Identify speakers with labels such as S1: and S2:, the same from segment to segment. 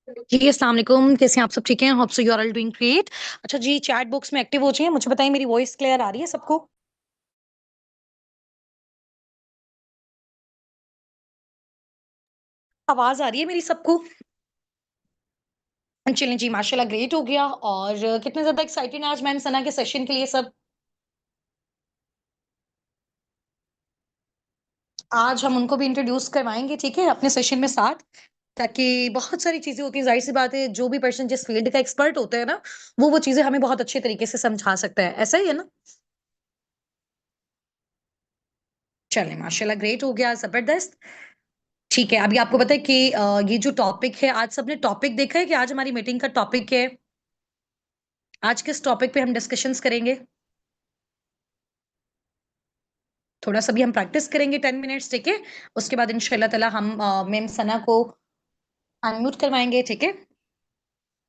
S1: जी, अस्सलाम वालेकुम। कैसे हैं आप सब? ठीक हैं? Hope so you are all doing great. अच्छा जी, चैट बॉक्स में एक्टिव हो जाइए। मुझे बताइए मेरी वॉइस क्लियर आ रही है सबको? आवाज़ आ रही है मेरी सबको? चलिए जी, माशाल्लाह ग्रेट हो गया। और कितने ज़्यादा एक्साइटेड हैं आज मैम सना के सेशन के लिए सब? आज हम उनको भी इंट्रोड्यूस करवाएँगे, ठीक है? अपने सेशन में साथ, ताकि बहुत सारी चीज़ें होती हैं, ज़ाहिर-सी बात है, जो भी पर्सन जिस फ़ील्ड का एक्सपर्ट होता है ना, वो चीज़ें हमें बहुत अच्छे तरीके से समझा सकता है। ऐसा ही है ना? चलिए माशाल्लाह ग्रेट हो गया, ज़बरदस्त। ठीक है, अभी आपको पता है कि ये जो टॉपिक है, आज सबने टॉपिक देखा है कि आज हमारी मीटिंग का टॉपिक क्या है? आज किस टॉपिक पे हम डिस्कशंस करेंगे? थोड़ा-सा भी हम प्रैक्टिस करेंगे 10 मिनट्स, ठीक है? उसके बाद इंशाअल्लाह ताला हम मैम सना को अनम्यूट करवाएँगे, ठीक है?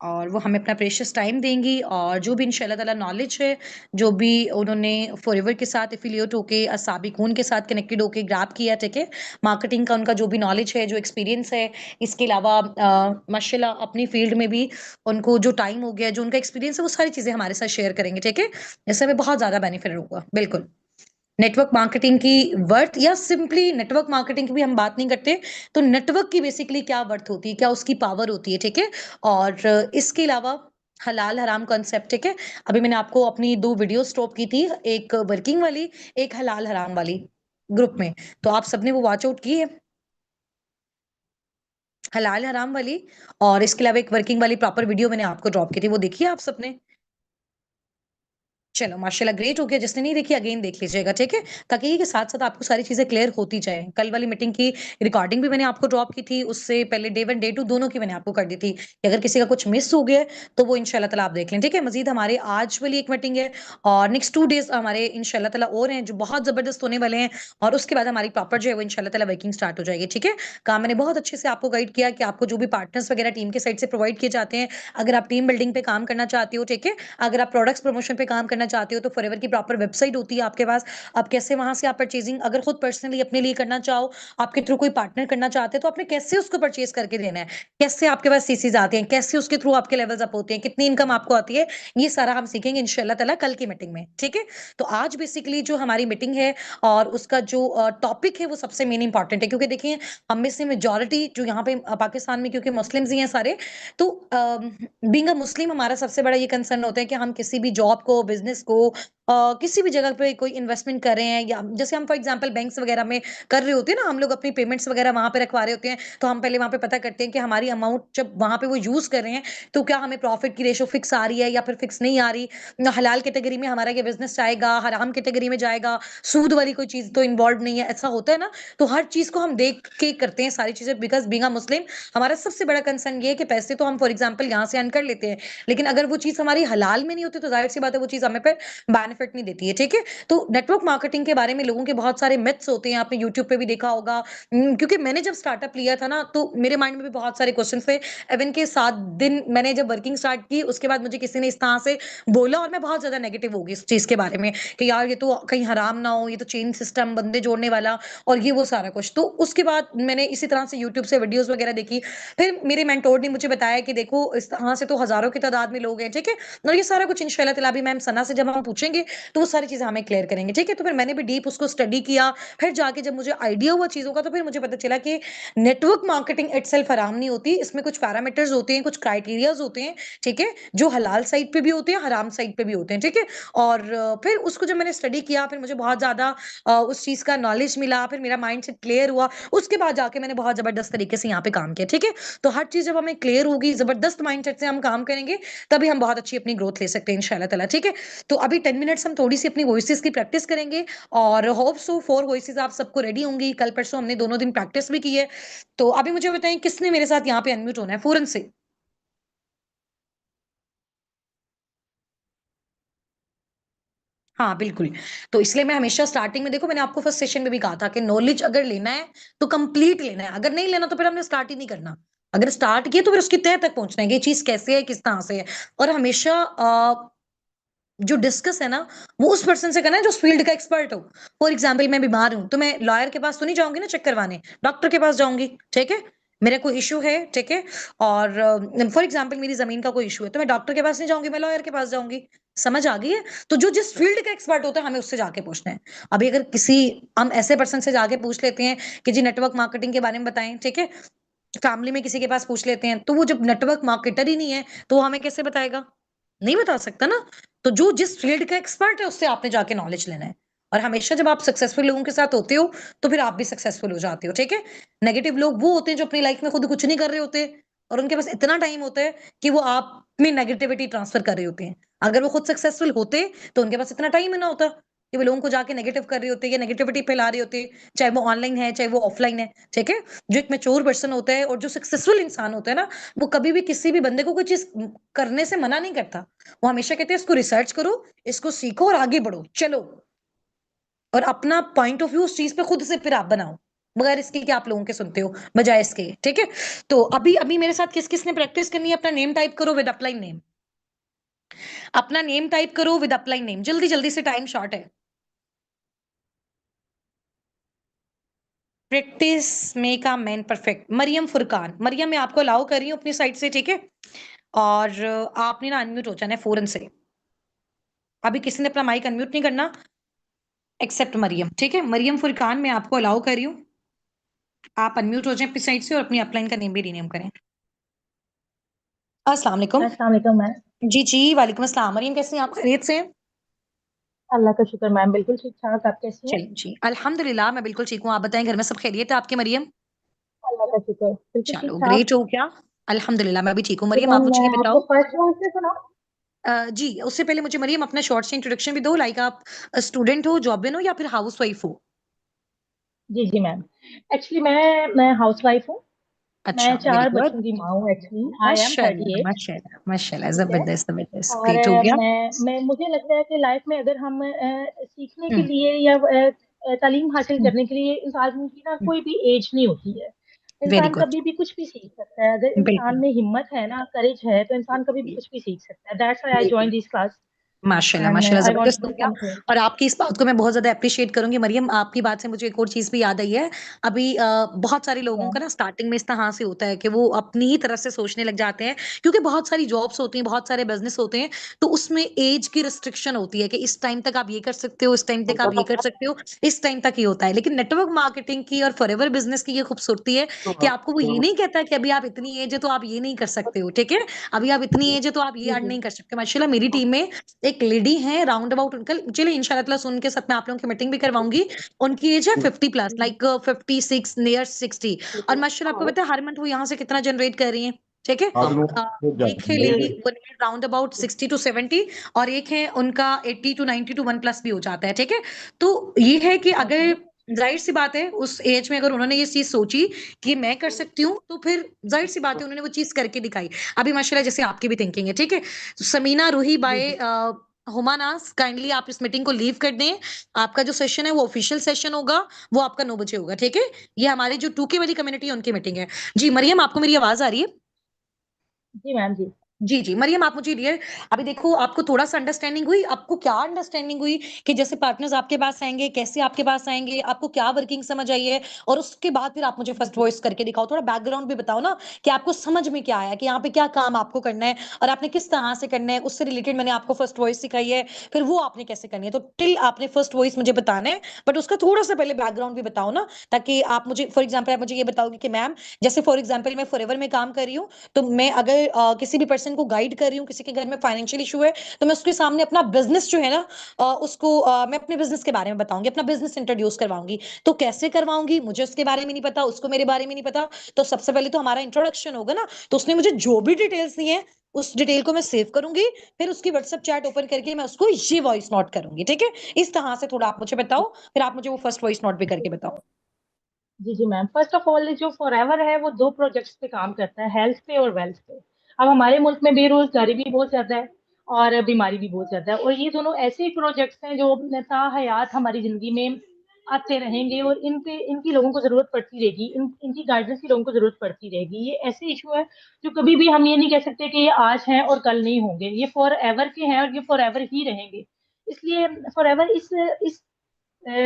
S1: और वो हमें अपना प्रेशियस टाइम देंगी और जो भी इंशाअल्लाह ताला नॉलेज है, जो भी उन्होंने फॉरएवर के साथ एफ़िलिएट होके साबिक़ून के साथ कनेक्टेड होके ग्रैब किया, ठीक है? मार्केटिंग का उनका जो भी नॉलेज है, जो एक्सपीरियंस है, इसके अलावा माशाल्लाह अपनी फ़ील्ड में भी उनको जो टाइम हो गया, जो उनका एक्सपीरियंस है, वो सारी चीज़ें हमारे साथ शेयर करेंगे, ठीक है? इससे हमें बहुत ज़्यादा बेनिफिट होगा, बिल्कुल। नेटवर्क मार्केटिंग की वर्थ या सिंपली नेटवर्क मार्केटिंग की भी हम बात नहीं करते, तो नेटवर्क की बेसिकली क्या वर्थ होती है, क्या उसकी पावर होती है, ठीक है? और इसके अलावा हलाल हराम कॉन्सेप्ट, ठीक है? अभी मैंने आपको अपनी 2 वीडियोज़ स्टॉप की थी, एक वर्किंग वाली, एक हलाल हराम वाली ग्रुप में। तो आप सबने वो वॉच आउट की है? हलाल हराम वाली और इसके अलावा एक वर्किंग वाली प्रॉपर वीडियो मैंने आपको ड्रॉप की थी, वो देखी है आप सबने? चलो माशाल्लाह ग्रेट हो गया, जिसने नहीं देखी अगेन देख लीजिएगा, ठीक है? ताकि ये के साथ-साथ आपको सारी चीज़ें क्लियर होती जाएँ। कल वाली मीटिंग की रिकॉर्डिंग भी मैंने आपको ड्रॉप की थी, उससे पहले डे 1, डे 2 दोनों की मैंने आपको कर दी थी, कि अगर किसी का कुछ मिस हो गया है, तो वो इंशाल्लाह ताला आप देख लें, ठीक है? मज़ीद हमारे आज वाली एक मीटिंग है और नेक्स्ट 2 डेज़ हमारे इंशाल्लाह ताला और हैं, जो बहुत ज़बरदस्त होने वाले हैं और उसके बाद हमारी प्रॉपर जो है वो इंशाल्लाह ताला वर्किंग स्टार्ट हो जाएगी, ठीक है? काम मैंने बहुत अच्छे से आपको गाइड किया कि आपको जो भी पार्टनर्स वगैरह टीम के साइड से प्रोवाइड किए जाते हैं, अगर आप टीम बिल्डिंग पे काम करना चाहते हो, ठीक है? अगर आप प्रोडक्ट्स प्रमोशन पे काम करना चाहते हो तो फॉरएवर की प्रॉपर वेबसाइट होती है आपके पास। आप कैसे वहाँ से आप परचेज़िंग अगर खुद पर्सनली अपने लिए करना चाहो, आपके थ्रू कोई पार्टनर करना चाहते हैं तो आपने कैसे उसको परचेज़ करके देना है? कैसे आपके पास सीसीज़ आते हैं? कैसे उसके थ्रू आपके लेवल्स अप होते हैं? कितनी इनकम आपको आती है? ये सारा हम सीखेंगे इंशाअल्लाह ताला कल की मीटिंग में, ठीक है? तो आज बेसिकली जो हमारी मीटिंग है और उसका जो टॉपिक है वो सबसे मेन इम्पोर्टेंट है क्योंकि देखिए हम में से मेजॉरिटी जो यहाँ पे पाकिस्तान में क्योंकि मुस्लिम्स ही हैं सारे, तो बीइंग अ मुस्लिम हमारा सबसे बड़ा ये कंसर्न होता है कि हम किसी भी जॉब को, बिज़नेस को किसी भी जगह पे कोई इन्वेस्टमेंट कर रहे हैं या जैसे हम फॉर एग्जांपल बैंक्स वगैरह में कर रहे होते हैं ना, हम लोग अपनी पेमेंट्स वगैरह वहाँ पे रखवा रहे होते हैं, तो हम पहले वहाँ पे पता करते हैं कि हमारी अमाउंट जब वहाँ पे वो यूज़ कर रहे हैं, तो क्या हमें प्रॉफिट की रेशो फिक्स आ रही है या फिर फिक्स नहीं आ रही? हलाल कैटेगरी में हमारा ये बिज़नेस जाएगा, हराम कैटेगरी में जाएगा, सूद वाली कोई चीज़ तो इन्वॉल्व नहीं है, ऐसा होता है ना? तो हर चीज़ को हम देख के करते हैं सारी चीज़ें बिकॉज़ बीइंग अ मुस्लिम हमारा सबसे बड़ा कंसर्न ये है कि पैसे तो हम फॉर एग्जांपल यहाँ से अर्न कर लेते हैं, लेकिन अगर वो चीज़ हमारी हलाल में नहीं होती तो ज़ाहिर-सी बात है वो चीज़ हमें फिर बेनिफिट नहीं देती है, ठीक है? तो नेटवर्क मार्केटिंग के बारे में लोगों के बहुत सारे मिथ्स होते हैं, आपने यूट्यूब पे भी देखा होगा। क्योंकि मैंने जब स्टार्टअप लिया था ना, तो मेरे माइंड में भी बहुत सारे क्वेश्चन्स थे। इवन के 7 दिन मैंने जब वर्किंग स्टार्ट की, उसके बाद मुझे किसी ने इस तरह से बोला और मैं बहुत ज़्यादा नेगेटिव हो गई इस चीज़ के बारे में कि यार ये तो कहीं हराम ना हो, ये तो चेन सिस्टम बंदे जोड़ने वाला और ये वो सारा कुछ। तो उसके बाद मैंने इसी तरह से यूट्यूब से वीडियोज़ वगैरह देखी। फिर मेरे मेंटोर ने मुझे बताया कि देखो इस तरह से तो हज़ारों की तादाद में लोग हैं, ठीक है? और ये सारा कुछ इंशाअल्लाह ताला अभी मैम सना से जब हम पूछेंगे, तो वो सारी चीज़ें हमें क्लियर करेंगे, ठीक है? तो फिर मैंने भी डीप उसको स्टडी किया, फिर जाके जब मुझे आइडिया हुआ चीज़ों का, तो फिर मुझे पता चला कि नेटवर्क मार्केटिंग इटसेल्फ हराम नहीं होती, इसमें कुछ पैरामीटर्स होते हैं, कुछ क्राइटेरियाज़ होते हैं, ठीक है? जो हलाल साइड पे भी होते हैं, हराम साइड पे भी होते हैं, ठीक है? और फिर उसको जब मैंने स्टडी किया, फिर मुझे बहुत ज़्यादा उस चीज़ का नॉलेज मिला, फिर मेरा माइंडसेट क्लियर हुआ, उसके बाद जाके मैंने बहुत ज़बरदस्त तरीके से यहाँ पे काम किया, ठीक है? तो हर चीज़ जब हमें क्लियर होगी, ज़बरदस्त माइंडसेट से हम काम करेंगे, तभी हम बहुत अच्छी अपनी ग्रोथ ले सकते हैं इंशाअल्लाह ताला, ठीक है? तो अभी 10 मिनट्स हम थोड़ी-सी अपनी वॉइसेज़ की प्रैक्टिस करेंगे और होप सो 4 वॉइसेज़ आप सबको रेडी होंगी। कल-परसों हमने दोनों दिन प्रैक्टिस भी की है। तो अभी मुझे बताएँ किसने मेरे साथ यहाँ पे अनम्यूट होना है फ़ौरन से? हाँ, बिल्कुल। तो इसलिए मैं हमेशा स्टार्टिंग में देखो मैंने आपको फर्स्ट सेशन में भी कहा था कि नॉलेज अगर लेना है, तो कंप्लीट लेना है। अगर नहीं लेना तो फिर हमने स्टार्ट ही नहीं करना। अगर स्टार्ट किया तो फिर उसकी तह तक पहुँचना है कि ये चीज़ कैसे है, किस तरह से है। और हमेशा जो डिस्कस है ना, वो उस पर्सन से करना है जो उस फील्ड का एक्सपर्ट हो। फॉर एग्ज़ाम्पल मैं बीमार हूँ, तो मैं लॉयर के पास तो नहीं जाऊँगी ना चेक करवाने, डॉक्टर के पास जाऊँगी, ठीक है? मेरा कोई इश्यू है, ठीक है? और फॉर एग्ज़ाम्पल मेरी ज़मीन का कोई इश्यू है, तो मैं डॉक्टर के पास नहीं जाऊँगी, मैं लॉयर के पास जाऊँगी। समझ आ गई है? तो जो जिस फ़ील्ड का एक्सपर्ट होता है, हमें उससे जाके पूछना है। अभी अगर किसी हम ऐसे पर्सन से जाके पूछ लेते हैं कि जी नेटवर्क मार्केटिंग के बारे में बताएँ, ठीक है? फैमिली में किसी के पास पूछ लेते हैं, तो वो जब नेटवर्क मार्केटर ही नहीं है, तो वो हमें कैसे बताएगा? नहीं बता सकता ना। तो जो जिस फ़ील्ड का एक्सपर्ट है, उससे आपने जाके नॉलेज लेना है। और हमेशा जब आप सक्सेसफुल लोगों के साथ होते हो, तो फिर आप भी सक्सेसफुल हो जाते हो, ठीक है? नेगेटिव लोग वो होते हैं जो अपनी लाइफ़ में खुद कुछ नहीं कर रहे होते और उनके पास इतना टाइम होता है कि वो आप में नेगेटिविटी ट्रांसफ़र कर रहे होते हैं। अगर वो खुद सक्सेसफुल होते, तो उनके पास इतना टाइम ही ना होता कि वो लोगों को जाके नेगेटिव कर रहे होते या नेगेटिविटी फैला रहे होते, चाहे वो ऑनलाइन है, चाहे वो ऑफ़लाइन है, ठीक है? जो एक मैच्योर पर्सन होता है और जो सक्सेसफुल इंसान होता है ना, वो कभी भी किसी भी बंदे को कोई चीज़ करने से मना नहीं करता। वो हमेशा कहते हैं इसको रिसर्च करो, इसको सीखो और आगे बढ़ो, चलो। और अपना पॉइंट ऑफ व्यू उस चीज़ पे खुद से फिर आप बनाओ। बगैर इसके कि आप लोगों के सुनते हो, बजाए इसके, ठीक है? तो अभी मेरे साथ किस-किस ने प्रैक्टिस करनी है, अपना नेम टाइप करो विद अपलाइन नेम। अपना नेम टाइप करो विद अपलाइन नेम, जल्दी-जल्दी से टाइम शॉर्ट है। Practice make a man perfect. Mariam Furqan, Mariam मैं आपको अलाउ कर रही हूँ अपनी साइड से, ठीक है? और आपने ना अनम्यूट हो जाना है फ़ौरन से। अभी किसी ने अपना माइक अनम्यूट नहीं करना एक्सेप्ट मरियम, ठीक है? मरियम फुरकान मैं आपको अलाउ कर रही हूँ। आप अनम्यूट हो जाएँ अपनी साइड से और अपनी अपलाइन का नेम भी रीनेम करें। अस्सलाम वालेकुम।
S2: अस्सलाम वालेकुम मैम।
S1: जी, जी, वालेकुम अस्सलाम। मरियम कैसी हैं आप? खैरियत से हैं?
S2: अल्लाह का शुक्र मैम, बिल्कुल ठीक-ठाक। आप कैसी हैं?
S1: चलिए, जी, अल्हम्दुलिल्लाह मैं बिल्कुल ठीक हूँ। आप बताएँ घर में सब खैरियत है आपकी मरियम?
S2: अल्लाह का शुक्र, बिल्कुल
S1: चलो
S2: ठीक-ठाक।
S1: ग्रेट हो गया। अल्हम्दुलिल्लाह मैं भी ठीक हूँ।
S2: तो
S1: मरियम आप
S2: मैम
S1: मुझे
S2: मैं
S1: ये
S2: आपको
S1: बताओ
S2: फर्स्ट वन से सुनाऊँ?
S1: जी, उससे पहले मुझे मरियम अपना शॉर्ट से इंट्रोडक्शन भी दो लाइक आप स्टूडेंट हो, जॉबिन हो या फिर हाउसवाइफ हो?
S2: जी, जी मैम। एक्चुअली मैं हाउसवाइफ हूँ।
S1: अच्छा,
S2: मैं
S1: वेरी
S2: 4
S1: गुड।
S2: बच्चों की माँ हूँ एक्चुअली। आई एम
S1: माशाल्लाह,
S2: 38।
S1: माशाल्लाह, माशाल्लाह,
S2: ठीक है?
S1: ज़बरदस्त, ज़बरदस्त,
S2: और
S1: ग्रेट हो गया।
S2: मैं मुझे लगता है कि लाइफ में अगर हम सीखने के
S1: हुँ,
S2: लिए या तालीम हासिल
S1: हुँ,
S2: करने के लिए इस आदमी की ना
S1: हुँ,
S2: कोई भी एज नहीं होती है।
S1: वेरी
S2: इंसान
S1: गुड,
S2: कभी भी कुछ भी सीख सकता है। अगर इंसान
S1: बिल्कुल,
S2: में हिम्मत है ना, करेज है, तो इंसान कभी भी
S1: जी,
S2: कुछ भी सीख सकता है। दैट्स व्हाई आई
S1: बिल्कुल।
S2: जॉइन दिस क्लास
S1: माशाल्लाह,
S2: एंड
S1: माशाल्लाह
S2: आई वांट
S1: ज़बरदस्त
S2: टू
S1: हो
S2: डू
S1: गया
S2: समथिंग।
S1: और आपकी इस बात को मैं बहुत ज़्यादा एप्रिशिएट करूँगी मरियम, आपकी बात से मुझे एक और चीज़ भी याद आई है। अभी बहुत सारे लोगों का ना स्टार्टिंग में इस तरह से होता है कि वो अपनी ही तरफ से सोचने लग जाते हैं क्योंकि बहुत सारी जॉब्स होती हैं, बहुत सारे बिज़नेस होते हैं, तो उसमें ऐज की रिस्ट्रिक्शन होती है कि इस टाइम तक आप ये कर सकते हो, इस टाइम तक आप ये कर सकते हो, इस टाइम तक ये होता है। लेकिन नेटवर्क मार्केटिंग की और फॉरएवर बिज़नेस की ये खूबसूरती है कि आपको वो ये नहीं कहता कि अभी आप इतनी एज है तो आप ये नहीं कर सकते हो, ठीक है? अभी आप इतनी एज है तो आप ये
S2: जी,
S1: अर्न
S2: जी।
S1: नहीं कर सकते। माशाल्लाह मेरी टीम में एक लेडी है राउंड अबाउट कल चलिए इंशाल्लाह ताला सुन के साथ मैं आप लोगों की मीटिंग भी करवाऊँगी। उनकी एज है 50 प्लस लाइक 56 नियर 60 और माशाल्लाह आपको पता है हर मंथ वो यहाँ से कितना जनरेट कर रही हैं, ठीक है? एक है लेडी वो राउंड अबाउट 60 टू 70 और एक है उनका 80 टू 90 टू 1 प्लस भी हो जाता है, ठीक है? तो ये है कि
S2: ओके।
S1: अगर ज़ाहिर-सी बात है उस एज में अगर उन्होंने ये चीज़ सोची कि मैं कर सकती हूँ, तो फिर ज़ाहिर-सी बात है उन्होंने वो चीज़ करके दिखाई। अभी माशाल्लाह जैसे आपकी भी थिंकिंग है, ठीक है? समीना रूही
S2: जी,
S1: बाय
S2: जी।
S1: हुमा नाज़ काइंडली आप इस मीटिंग को लीव कर दें। आपका जो सेशन है वो ऑफिशियल सेशन होगा, वो आपका 9 बजे होगा, ठीक है? ये हमारी जो 2K वाली कम्युनिटी है उनकी मीटिंग है। जी, मरियम आपको मेरी आवाज़ आ रही है?
S2: जी मैम, जी।
S1: जी, जी। मरियम आप मुझे डियर अभी देखो आपको थोड़ा-सा अंडरस्टैंडिंग हुई? आपको क्या अंडरस्टैंडिंग हुई कि जैसे पार्टनर्स आपके पास आएँगे, कैसे आपके पास आएँगे? आपको क्या वर्किंग समझ आई है? और उसके बाद फिर आप मुझे फर्स्ट वॉइस करके दिखाओ। थोड़ा बैकग्राउंड भी बताओ ना कि आपको समझ में क्या आया कि यहाँ पे क्या काम आपको करना है और आपने किस तरह से करना है? उससे रिलेटेड मैंने आपको फर्स्ट वॉइस सिखाई है, फिर वो आपने कैसे करनी है? तो टिल आपने फर्स्ट वॉइस मुझे बताना है, बट उसका थोड़ा-सा पहले बैकग्राउंड भी बताओ ना, ताकि आप मुझे फॉर एग्ज़ाम्पल आप मुझे ये बताओगे कि मैम जैसे फॉर एग्ज़ाम्पल मैं फॉरएवर में काम कर रही हूँ, तो मैं अगर किसी भी पर्सन को गाइड कर रही हूँ, किसी के घर में फाइनेंशियल इश्यू है, तो मैं उसके सामने अपना बिज़नेस जो है ना उसको मैं अपने बिज़नेस के बारे में बताऊँगी, अपना बिज़नेस इंट्रोड्यूस करवाऊँगी। तो कैसे करवाऊँगी? मुझे उसके बारे में नहीं पता, उसको मेरे बारे में नहीं पता, तो सबसे पहले तो हमारा इंट्रोडक्शन होगा ना, तो उसने मुझे जो भी डिटेल्स दी हैं, उस डिटेल को मैं सेव करूँगी, फिर उसकी व्हाट्सएप चैट ओपन करके मैं उसको ये वॉइस नोट करूँगी, ठीक है? इस तरह से थोड़ा आप मुझे बताओ, फिर आप मुझे वो फर्स्ट वॉइस नोट भी करके बताओ।
S2: जी, जी मैम। फर्स्ट ऑफ ऑल जो फॉरएवर है वो 2 प्रोजेक्ट्स पे काम करता है, हेल्थ पे और वेल्थ पे। अब हमारे मुल्क में बेरोज़गारी भी बहुत ज़्यादा है और बीमारी भी बहुत ज़्यादा है और ये दोनों ऐसे प्रोजेक्ट्स हैं जो ताहयात हमारी ज़िंदगी में आते रहेंगे और इन पे इनकी लोगों को ज़रूरत पड़ती रहेगी। इनकी गाइडेंस की लोगों को ज़रूरत पड़ती रहेगी। ये ऐसे इश्यू है जो कभी भी हम ये नहीं कह सकते कि ये आज हैं और कल नहीं होंगे। ये फॉरएवर के हैं और ये फॉरएवर ही रहेंगे। इसलिए फॉरएवर इस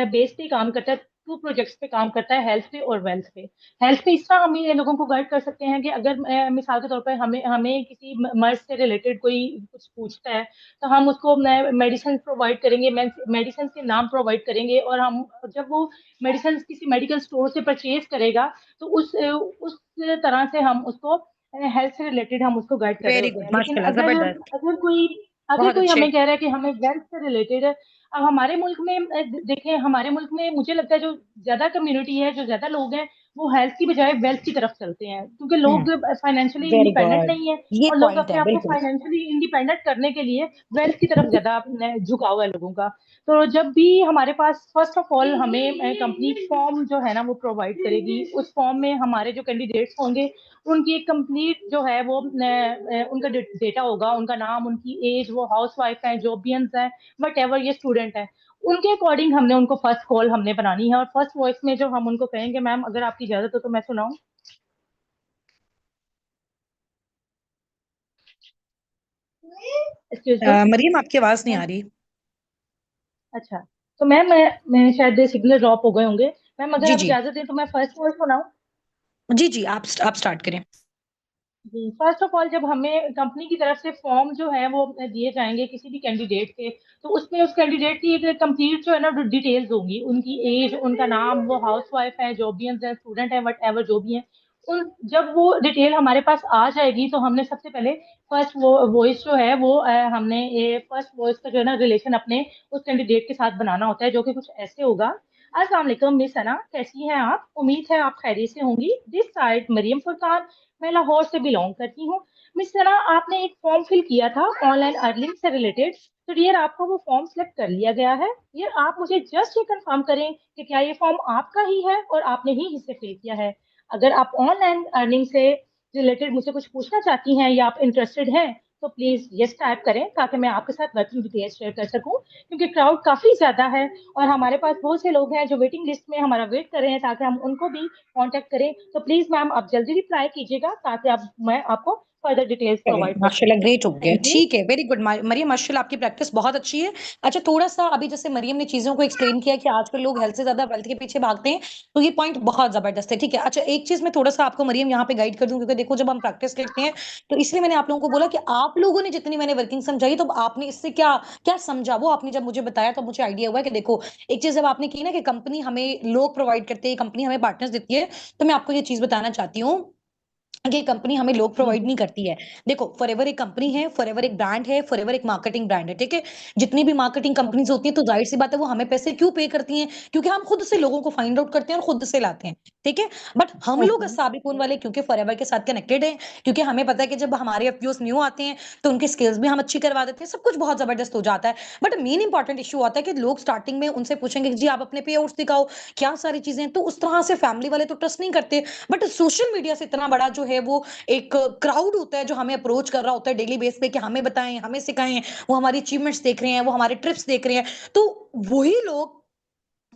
S2: बेस पे काम करता है 2 प्रोजेक्ट्स पे काम करता है, हेल्थ पे और वेल्थ पे। हेल्थ पे इस तरह हम ये लोगों को गाइड कर सकते हैं कि अगर मिसाल के तौर पर हमें हमें किसी मर्ज से रिलेटेड कोई कुछ पूछता है, तो हम उसको मेडिसिन प्रोवाइड करेंगे, मेडिसिन के नाम प्रोवाइड करेंगे, और हम जब वो मेडिसिन किसी मेडिकल स्टोर से परचेज करेगा, तो उस तरह से हम उसको हेल्थ से रिलेटेड हम उसको गाइड कर रहे
S1: वेरी
S2: होते
S1: गुड,
S2: हैं। लेकिन
S1: माशाल्लाह,
S2: अगर
S1: जबरदस्त।
S2: अगर कोई अगर
S1: बहुत
S2: कोई
S1: अच्छे।
S2: हमें कह रहा है कि हमें वेल्थ से रिलेटेड, अब हमारे मुल्क में देखें, हमारे मुल्क में मुझे लगता है जो ज्यादा कम्युनिटी है, जो ज्यादा लोग हैं, वो हेल्थ की बजाय वेल्थ की तरफ चलते हैं, क्योंकि लोग फाइनेंशियली
S1: वेरी
S2: इंडिपेंडेंट
S1: गुड,
S2: नहीं है,
S1: ये
S2: और लोग
S1: पॉइंट
S2: अपने
S1: है
S2: आप को
S1: बिल्कुल।
S2: फाइनेंशियली इंडिपेंडेंट करने के लिए वेल्थ की तरफ ज्यादा झुकाव है लोगों का। तो जब भी हमारे पास फर्स्ट ऑफ ऑल हमें कंपनी फॉर्म जो है ना वो प्रोवाइड करेगी, उस फॉर्म में हमारे जो कैंडिडेट्स होंगे उनकी एक कंप्लीट जो है वो उनका डेटा होगा, उनका नाम, उनकी एज, वो हाउस वाइफ है, जॉबियंस है, वट एवर, ये स्टूडेंट है, उनके अकॉर्डिंग हमने उनको फर्स्ट कॉल हमने बनानी है। और फर्स्ट वॉइस में जो हम उनको कहेंगे, मैम अगर आपकी इजाजत हो तो मैं सुनाऊं। एक्सक्यूज मी
S1: मरियम, आपकी आवाज नहीं
S2: मैम।
S1: आ रही।
S2: अच्छा, तो मैम मैं शायद सिग्नल ड्रॉप हो गए होंगे। मैम अगर
S1: जी
S2: आप
S1: जी।
S2: इजाजत दें तो मैं फर्स्ट वॉइस सुनाऊं।
S1: जी जी, आप स्टार्ट करें।
S2: जी, फर्स्ट ऑफ ऑल जब हमें कंपनी की तरफ से फॉर्म जो है वो दिए जाएंगे किसी भी कैंडिडेट के, तो उसमें उस कैंडिडेट की एक कंप्लीट जो है ना डिटेल्स होंगी, उनकी एज, उनका नाम, वो हाउस वाइफ है, जॉबियंस है, स्टूडेंट है, वट एवर जो भी है। उन जब वो डिटेल हमारे पास आ जाएगी, तो हमने सबसे पहले फर्स्ट वो वॉइस जो है वो हमने ये फर्स्ट वॉइस का जो है ना रिलेशन अपने उस कैंडिडेट के साथ बनाना होता है, जो कि कुछ ऐसे होगा। अस्सलाम वालेकुम मिस सना, कैसी हैं आप? उम्मीद है आप खैरियत से होंगी। दिस साइड मरियम फुरकान, मैं लाहौर से बिलोंग करती हूँ। मिस सना, आपने एक फॉर्म फिल किया था ऑनलाइन अर्निंग से रिलेटेड, तो डियर आपका वो फॉर्म सिलेक्ट कर लिया गया है। ये आप मुझे जस्ट ये कंफर्म करें कि क्या ये फॉर्म आपका ही है और आपने ही इसे फिल किया है। अगर आप ऑनलाइन अर्निंग से रिलेटेड मुझसे कुछ पूछना चाहती हैं या आप इंटरेस्टेड हैं, तो प्लीज यस टाइप करें, ताकि मैं आपके साथ वर्किंग डिटेल्स शेयर कर सकूं, क्योंकि क्राउड काफी ज्यादा है और हमारे पास बहुत से लोग हैं जो वेटिंग लिस्ट में हमारा वेट कर रहे हैं, ताकि हम उनको भी कांटेक्ट करें। तो प्लीज मैम आप जल्दी रिप्लाई कीजिएगा, ताकि आप मैं आपको फर्दर डिटेल्स
S1: चलिए,
S2: प्रोवाइड कर
S1: माशाल्लाह,
S2: सकूं।
S1: ग्रेट हो गया,
S2: थैंक यू।
S1: ठीक है, वेरी गुड। मरियम, माशाल्लाह, आपकी प्रैक्टिस बहुत अच्छी है। अच्छा, थोड़ा सा अभी जैसे मरियम ने चीजों को एक्सप्लेन किया कि आजकल लोग हेल्थ से ज्यादा वेल्थ के पीछे भागते हैं, तो ये पॉइंट बहुत जबरदस्त है, ठीक है। अच्छा, एक चीज मैं थोड़ा सा आपको मरियम यहाँ पे गाइड कर दूं, क्योंकि देखो जब हम प्रैक्टिस करते हैं, तो इसलिए मैंने आप लोगों को बोला कि आप लोगों ने जितनी मैंने वर्किंग समझाई, तो आपने इससे क्या क्या समझा, वो आपने जब मुझे बताया तो मुझे आइडिया हुआ कि देखो, एक चीज जब आपने की ना कि कंपनी हमें लोग प्रोवाइड करते हैं, कंपनी हमें पार्टनर्स देती है, तो मैं आपको ये चीज बताना चाहती हूँ ये कंपनी हमें लोग
S2: जी
S1: प्रोवाइड
S2: जी
S1: नहीं करती है। देखो, फॉरएवर एक कंपनी है, फॉरएवर एक ब्रांड है, फॉरएवर एक मार्केटिंग ब्रांड है, ठीक है। जितनी भी मार्केटिंग कंपनीज
S2: ओके।
S1: होती हैं, तो जाहिर सी बात है वो हमें पैसे क्यों पे करती हैं, क्योंकि हम खुद से लोगों को फाइंड आउट करते हैं और खुद से लाते हैं, ठीक है। बट हम लोग
S2: ओके।
S1: साबिकून वाले क्योंकि फॉरएवर के साथ कनेक्टेड हैं, क्योंकि हमें पता है कि जब हमारे एफपीओस न्यू आते हैं, तो उनकी स्किल्स भी हम अच्छी करवा देते हैं, सब कुछ बहुत जबरदस्त हो जाता है। बट मेन इंपॉर्टेंट इशू आता है कि लोग स्टार्टिंग में उनसे पूछेंगे जी आप अपने पे आउट्स दिखाओ, क्या सारी चीजें, तो उस तरह से फैमिली वाले तो ट्रस्ट नहीं करते। बट सोशल मीडिया से इतना बड़ा जो है वो एक क्राउड होता है जो हमें अप्रोच कर रहा होता है डेली बेस पे कि हमें बताएं, हमें सिखाएं, वो हमारी अचीवमेंट्स देख रहे हैं, वो हमारे ट्रिप्स देख रहे हैं, तो वही लोग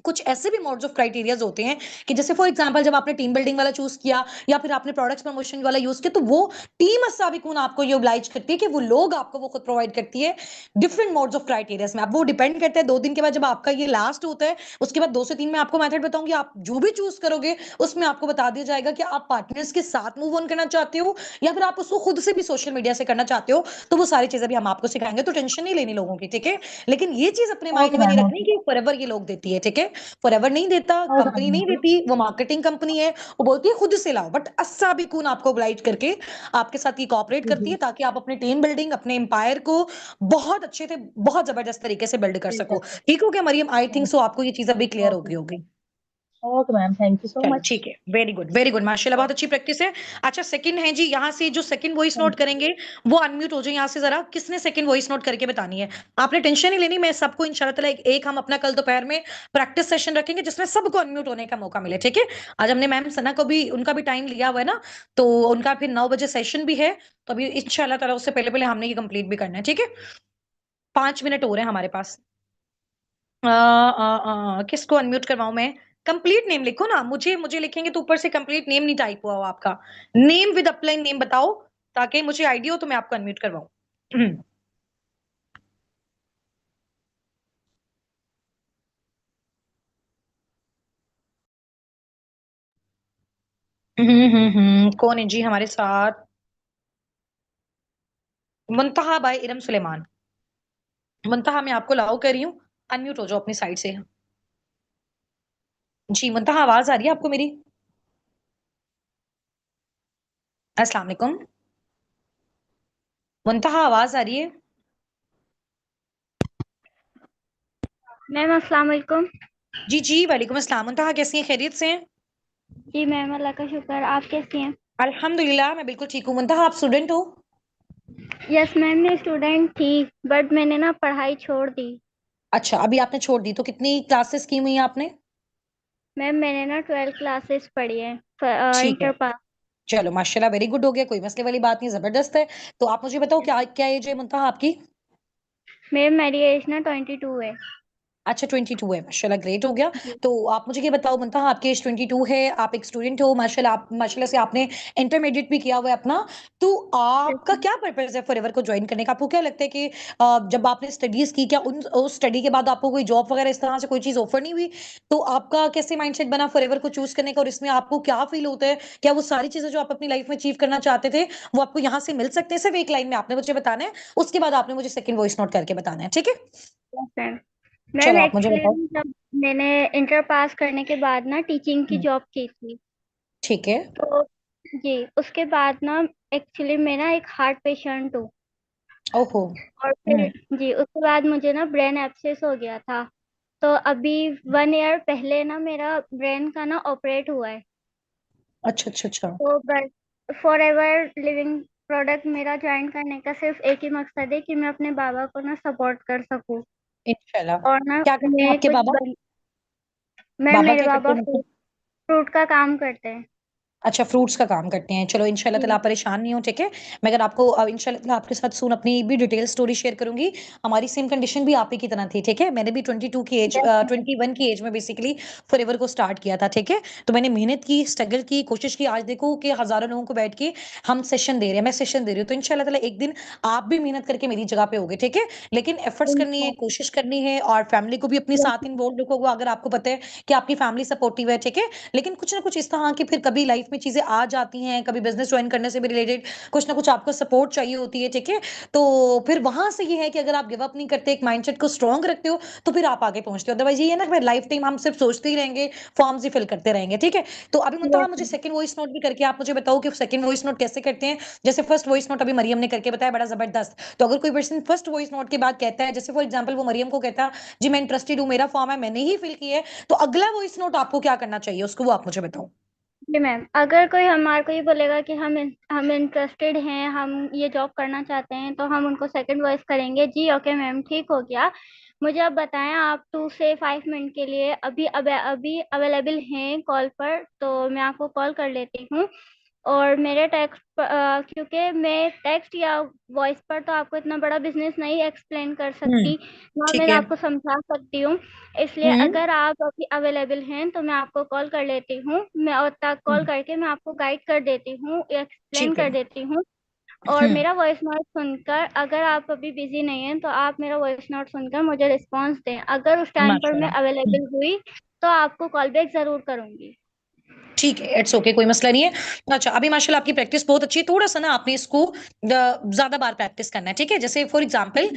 S1: कुछ ऐसे भी मोड्स ऑफ क्राइटेरियाज होते हैं कि जैसे फॉर एग्जांपल जब आपने टीम बिल्डिंग वाला चूज किया या फिर आपने प्रोडक्ट्स प्रमोशन वाला यूज किया, तो वो टीम अस्साबिकून आपको ये ओब्लाइज करती है कि वो लोग आपको वो खुद प्रोवाइड करती है डिफरेंट मोड्स ऑफ क्राइटेरियाज में। अब वो डिपेंड करता है 2 दिन के बाद जब आपका ये लास्ट होता है, उसके बाद 2 से 3 में आपको मेथड बताऊंगी, आप जो भी चूज करोगे उसमें आपको बता दिया जाएगा कि आप पार्टनर्स के साथ मूव ऑन करना चाहते हो या फिर आप उसको खुद से भी सोशल मीडिया से करना चाहते हो, तो वो सारी चीजें भी हम आपको सिखाएंगे, तो टेंशन नहीं लेनी लोगों की, ठीक है। लेकिन ये चीज अपने माइंड
S2: ओके
S1: में नहीं
S2: मैम।
S1: रखनी
S2: ओके।
S1: कि फॉरएवर ये लोग देती है, ठीक है। फॉरएवर नहीं देता,
S2: ओके
S1: कंपनी
S2: मैम।
S1: नहीं देती, वो मार्केटिंग कंपनी है, वो बोलती है खुद से लाओ, बट अस्सा भी कौन आपको ओब्लाइज करके आपके साथ ये कॉपरेट
S2: जी
S1: करती
S2: जी।
S1: है ताकि आप अपने टीम बिल्डिंग, अपने एम्पायर को बहुत अच्छे से, बहुत जबरदस्त तरीके से बिल्ड कर
S2: फिल कर
S1: सको।
S2: सकते
S1: ठीक हो गया मरियम? आई थिंक
S2: हैं।
S1: सो आपको ये चीज अभी क्लियर
S2: ओके।
S1: होगी होगी।
S2: ओके मैम, थैंक यू सो
S1: चलो
S2: मच।
S1: ठीक है, वेरी गुड माशाल्लाह, बहुत अच्छी प्रैक्टिस है। अच्छा, सेकंड है जी, यहाँ से जो second voice note
S2: thank you.
S1: करेंगे वो अनम्यूट हो जाए यहाँ से, जरा किसने सेकंड वॉइस नोट करके बतानी है। आपने टेंशन नहीं लेनी, मैं सबको इंशाल्लाह ताला एक हम अपना कल दोपहर में प्रैक्टिस सेशन रखेंगे जिसमें सबको अनम्यूट होने का मौका मिले, ठीक है। आज हमने मैम सना को भी, उनका भी टाइम लिया हुआ है ना, तो उनका फिर 9 बजे सेशन भी है, तो अभी इंशाल्लाह ताला उससे पहले पहले हमने ये कंप्लीट भी करना है, ठीक है। 5 मिनट हो रहे हैं हमारे पास। किसको अनम्यूट करवाऊं मैं? कंप्लीट नेम लिखो ना, मुझे मुझे लिखेंगे तो ऊपर से कंप्लीट नेम नहीं टाइप हुआ हो आपका। नेम विद अपलाइन नेम बताओ, ताकि मुझे आइडिया हो तो मैं आपको अनम्यूट करवाऊं। कौन है जी हमारे साथ? मुंतहा बाय इरम सुलेमान। मुंतहा मैं आपको अलाउ कर रही हूँ, अनम्यूट हो जाओ अपनी साइड से। जी मुंतहा, आवाज आ रही है आपको मेरी? अस्सलाम वालेकुम मुंतहा, आवाज आ रही है?
S3: मैम अस्सलाम वालेकुम।
S1: जी जी वालेकुम अस्सलाम। मुंतहा कैसी हैं, खैरियत से हैं?
S3: जी मैम, अल्लाह का शुक्र। आप कैसी हैं?
S1: अल्हम्दुलिल्लाह मैं बिल्कुल ठीक हूँ। मुंतहा आप स्टूडेंट हो?
S3: यस मैम, मैं स्टूडेंट थी बट मैंने ना पढ़ाई छोड़ दी।
S1: अच्छा, अभी आपने छोड़ दी, तो कितनी क्लासेस की हुई हैं आपने?
S3: मैम मैंने ना 12 क्लासेस पढ़ी है,
S1: ठीक है,
S3: इंटर पास।
S1: चलो माशाल्लाह, वेरी गुड हो गया, कोई मसले वाली बात नहीं, जबरदस्त है। तो आप मुझे बताओ क्या क्या एज है मुंतहा आपकी?
S3: मैम मेरी एज ना 22 है।
S1: अच्छा 22 है, माशाल्लाह ग्रेट हो गया।
S3: जी।
S1: तो आप मुझे ये बताओ मुंतहा, आपकी एज 22 है, आप एक स्टूडेंट हो, माशाल्लाह आप माशाल्लाह से आपने इंटरमीडिएट भी किया हुआ है अपना। तो
S3: यस
S1: आपका
S3: मैम।
S1: क्या पर्पस है फॉरएवर को ज्वाइन करने का? आपको क्या लगता है कि जब आपने स्टडीज की, क्या उस स्टडी के बाद आपको कोई जॉब वगैरह इस तरह से कोई चीज ऑफर नहीं हुई? तो आपका कैसे माइंडसेट बना फॉरएवर को चूज करने का, और इसमें आपको क्या फील होता है? क्या वो सारी चीजें जो आप अपनी लाइफ में अचीव करना चाहते थे वो आपको यहाँ से मिल सकते हैं? सिर्फ एक लाइन में आपने मुझे बताना है, उसके बाद आपने मुझे सेकंड वॉइस नोट करके बताना है, ठीक है?
S3: Yes ma'am. मैम
S1: चलो आप मुझे बताओ।
S3: एक्चुअली जब मैंने इंटर पास करने के बाद ना टीचिंग की
S1: हम्म,
S3: जॉब की थी।
S1: ठीक है।
S3: तो जी, उसके बाद ना एक्चुअली मैं ना एक हार्ट पेशेंट हूँ।
S1: ओहो।
S3: और
S1: हम्म।
S3: फिर जी उसके बाद मुझे ना ब्रेन एब्सेस हो गया था। तो अभी 1 ईयर पहले ना मेरा ब्रेन का ना ऑपरेट हुआ है।
S1: अच्छा अच्छा अच्छा।
S3: तो बस फॉर एवर लिविंग प्रोडक्ट मेरा ज्वाइन करने का सिर्फ एक ही मकसद है कि मैं अपने बाबा को ना सपोर्ट कर सकूं।
S1: इंशाल्लाह।
S3: और ना
S1: क्या करते हैं
S3: मैं
S1: आपके
S3: कुछ
S1: बाबा?
S3: मैं
S1: बाबा
S3: मेरे
S1: क्या करते
S3: बाबा
S1: हैं मतलब?
S3: फ्रूट का काम करते हैं।
S1: अच्छा, फ्रूट्स का काम करते हैं। चलो इंशाल्लाह ताला
S3: जी।
S1: आप परेशान नहीं हो, ठीक है? मैं अगर आपको इंशाल्लाह ताला आपके साथ सून अपनी भी डिटेल स्टोरी शेयर करूँगी। हमारी सेम कंडीशन भी आप ही की तरह थी, ठीक है? मैंने भी 22 की एज
S3: यस मैम।
S1: 21 की एज में बेसिकली फॉरएवर को स्टार्ट किया था, ठीक है? तो मैंने मेहनत की, स्ट्रगल की, कोशिश की। आज देखो कि हज़ारों लोगों को बैठ के हम सेशन दे रहे हैं, मैं सेशन दे रही हूँ। तो इंशाल्लाह ताला एक दिन आप भी मेहनत करके मेरी जगह पे होगे, ठीक है? लेकिन एफर्ट्स करनी है, कोशिश करनी है, और फैमिली को भी अपने साथ इन्वॉल्व रखोगे अगर आपको पता है कि आपकी फैमिली सपोर्टिव है, ठीक है? लेकिन कुछ ना कुछ इस तरह की फिर कभी लाइफ में चीजें आ जाती हैं, कभी बिजनेस ज्वाइन करने से भी रिलेटेड कुछ ना कुछ आपको सपोर्ट चाहिए होती है, ठीक है? तो फिर वहां से ये है कि अगर आप गिव अप नहीं करते, एक माइंडसेट को स्ट्रांग रखते हो, तो फिर आप आगे पहुंचते हो। अदरवाइज ये है ना कि लाइफ टाइम हम सिर्फ सोचते ही रहेंगे, फॉर्म्स ही फिल करते रहेंगे, ठीक है? तो अभी मुंतहा
S3: यस
S1: मुझे
S3: मैम।
S1: सेकंड वॉइस नोट भी करके आप मुझे बताओ कि सेकंड वॉइस नोट कैसे करते हैं। जैसे फर्स्ट वॉइस नोट अभी मरियम ने करके बताया, बड़ा जबरदस्त। तो अगर कोई पर्सन फर्स्ट वॉइस नोट के बाद कहता है, जैसे फॉर एग्जाम्पल वो मरियम को कहता जी मैं इंटरेस्टेड हूँ, मेरा फॉर्म है, मैंने ही फिल किया है, तो अगला वॉइस नोट आपको क्या करना चाहिए उसको, वो आप मुझे बताओ।
S3: जी मैम, अगर कोई हमारे को ये बोलेगा कि हम इंटरेस्टेड हैं, हम ये जॉब करना चाहते हैं, तो हम उनको सेकंड वॉइस करेंगे। जी ओके मैम, ठीक हो गया। मुझे अब बताएं, आप 2 से 5 मिनट के लिए अभी अवेलेबल हैं कॉल पर? तो मैं आपको कॉल कर लेती हूँ। और मेरे टेक्स्ट क्योंकि मैं टेक्स्ट या वॉइस पर तो आपको इतना बड़ा बिजनेस नहीं एक्सप्लेन कर
S1: हम्म।
S3: सकती, ना मैं
S1: ठीक है।
S3: आपको समझा सकती हूँ। इसलिए
S1: हम्म।
S3: अगर आप अभी अवेलेबल हैं तो मैं आपको कॉल कर लेती हूँ, मैं और तक कॉल
S1: हम्म,
S3: करके मैं आपको गाइड कर देती हूँ, एक्सप्लेन
S1: ठीक है।
S3: कर देती हूँ। और
S1: हम्म।
S3: मेरा वॉइस नोट सुनकर, अगर आप अभी बिजी नहीं हैं तो आप मेरा वॉइस नोट सुनकर मुझे रिस्पॉन्स दें। अगर उस टाइम पर मैं
S1: माशाल्लाह।
S3: अवेलेबल हुई तो आपको कॉल बैक जरूर करूंगी।
S1: ठीक है, इट्स ओके, कोई मसला नहीं है। अच्छा, अभी माशाल्लाह आपकी प्रैक्टिस बहुत अच्छी है, थोड़ा-सा ना आपने इसको ज़्यादा बार प्रैक्टिस करना है, ठीक है? जैसे for example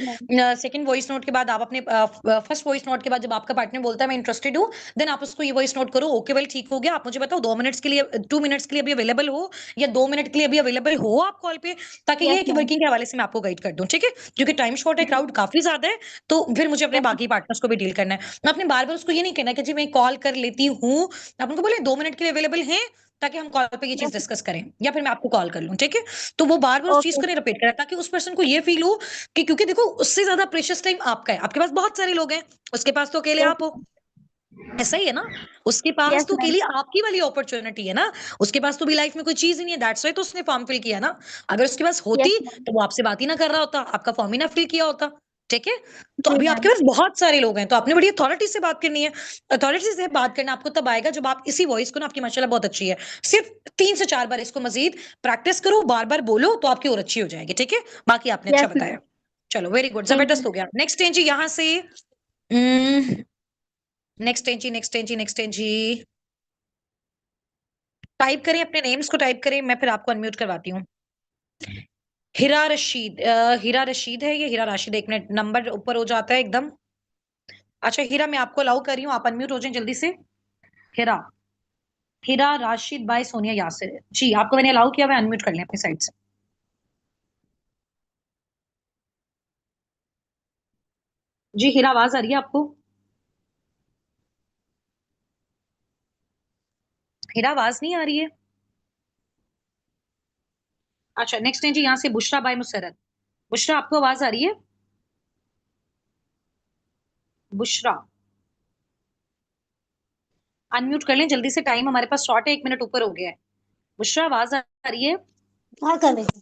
S1: second voice note के बाद आप अपने फर्स्ट वॉइस नोट के बाद जब आपका पार्टनर बोलता है मैं इंटरेस्टेड हूँ, देन आप उसको ये वॉइस नोट करो, ओके वेल ठीक हो गया। आप मुझे बताओ 2 मिनट्स के लिए 2 मिनट्स के लिए अभी अवेलेबल हो, या 2 मिनट के लिए अभी अवेलेबल हो आप कॉल पे? ताकि ये
S3: यस
S1: है कि
S3: मैम।
S1: वर्किंग के हवाले से मैं आपको गाइड कर दूँ, ठीक है? क्योंकि टाइम शॉर्ट है, क्राउड काफ़ी ज़्यादा है, तो फिर मुझे अपने
S3: यस
S1: बाकी पार्टनर्स को भी डील करना है। आपने बार-बार उसको ये नहीं कहना कि जी मैं कॉल कर लेती हूँ, आप उनको बोले 2 मिनट के लिए अवेलेबल हैं, ताकि हम कॉल पे ये चीज़
S3: यस।
S1: डिस्कस करें, या फिर मैं आपको कॉल कर लूँ, ठीक है? तो वो बार-बार उस चीज़
S3: ओके।
S1: को नहीं रिपीट करें, ताकि उस पर्सन को ये फ़ील हो कि, क्योंकि देखो उससे ज़्यादा प्रेशियस टाइम आपका है। आपके पास बहुत सारे लोग हैं, उसके पास तो अकेले
S3: यस।
S1: आप हो। ऐसा ही है ना? उसके पास
S3: यस
S1: तो
S3: मैम।
S1: अकेली आपकी वाली अपॉर्च्युनिटी है ना, उसके पास तो अभी लाइफ में कोई चीज़ ही नहीं है, दैट्स व्हाई तो उसने फॉर्म फिल किया ना। अगर उसके पास
S3: यस
S1: होती,
S3: मैम।
S1: तो वो आपसे बात ही ना कर रहा होता, आपका फॉर्म ही ना फिल किया होता, ठीक है? तो
S3: जी
S1: अभी आपके
S3: मैम।
S1: पास बहुत सारे लोग हैं, तो आपने बड़ी अथॉरिटी से बात करनी है। अथॉरिटी से बात करना आपको तब आएगा जब आप इसी वॉइस को ना, आपकी माशाल्लाह बहुत अच्छी है, सिर्फ 3 से 4 बार इसको मज़ीद प्रैक्टिस करो, बार-बार बोलो, तो आपकी और अच्छी हो जाएगी, ठीक है? बाकी आपने अच्छा
S3: यस मैम।
S1: बताया। चलो वेरी गुड,
S3: थैंक
S1: ज़बरदस्त
S3: यू।
S1: हो गया। नेक्स्ट हैं जी यहाँ से उम, नेक्स्ट हैं जी, नेक्स्ट हैं जी, नेक्स्ट हैं जी। टाइप करें, अपने नेम्स को टाइप करें, मैं फिर आपको अनम्यूट करवाती हूँ। हीरा रशीद, हीरा रशीद है ये, हीरा राशिद। एक मिनट, नंबर ऊपर हो जाता है एकदम। अच्छा हीरा, मैं आपको अलाउ कर रही हूँ, आप अनम्यूट हो जाएं जल्दी से। हीरा, हीरा राशिद बाय सोनिया यासिर जी, आपको मैंने अलाउ किया, मैं अनम्यूट कर लें अपनी साइड से। जी हीरा, आवाज आ रही है आपको? हीरा, आवाज नहीं आ रही है? अच्छा नेक्स्ट है जी, यहाँ से बुशरा बाय मुसरत। बुशरा, आपको आवाज आ रही है? बुशरा, अनम्यूट कर लें जल्दी से, टाइम हमारे पास शॉर्ट है, 1 मिनट ऊपर हो गया है। बुशरा, आवाज आ रही है?
S4: हाँ कर रहे हैं।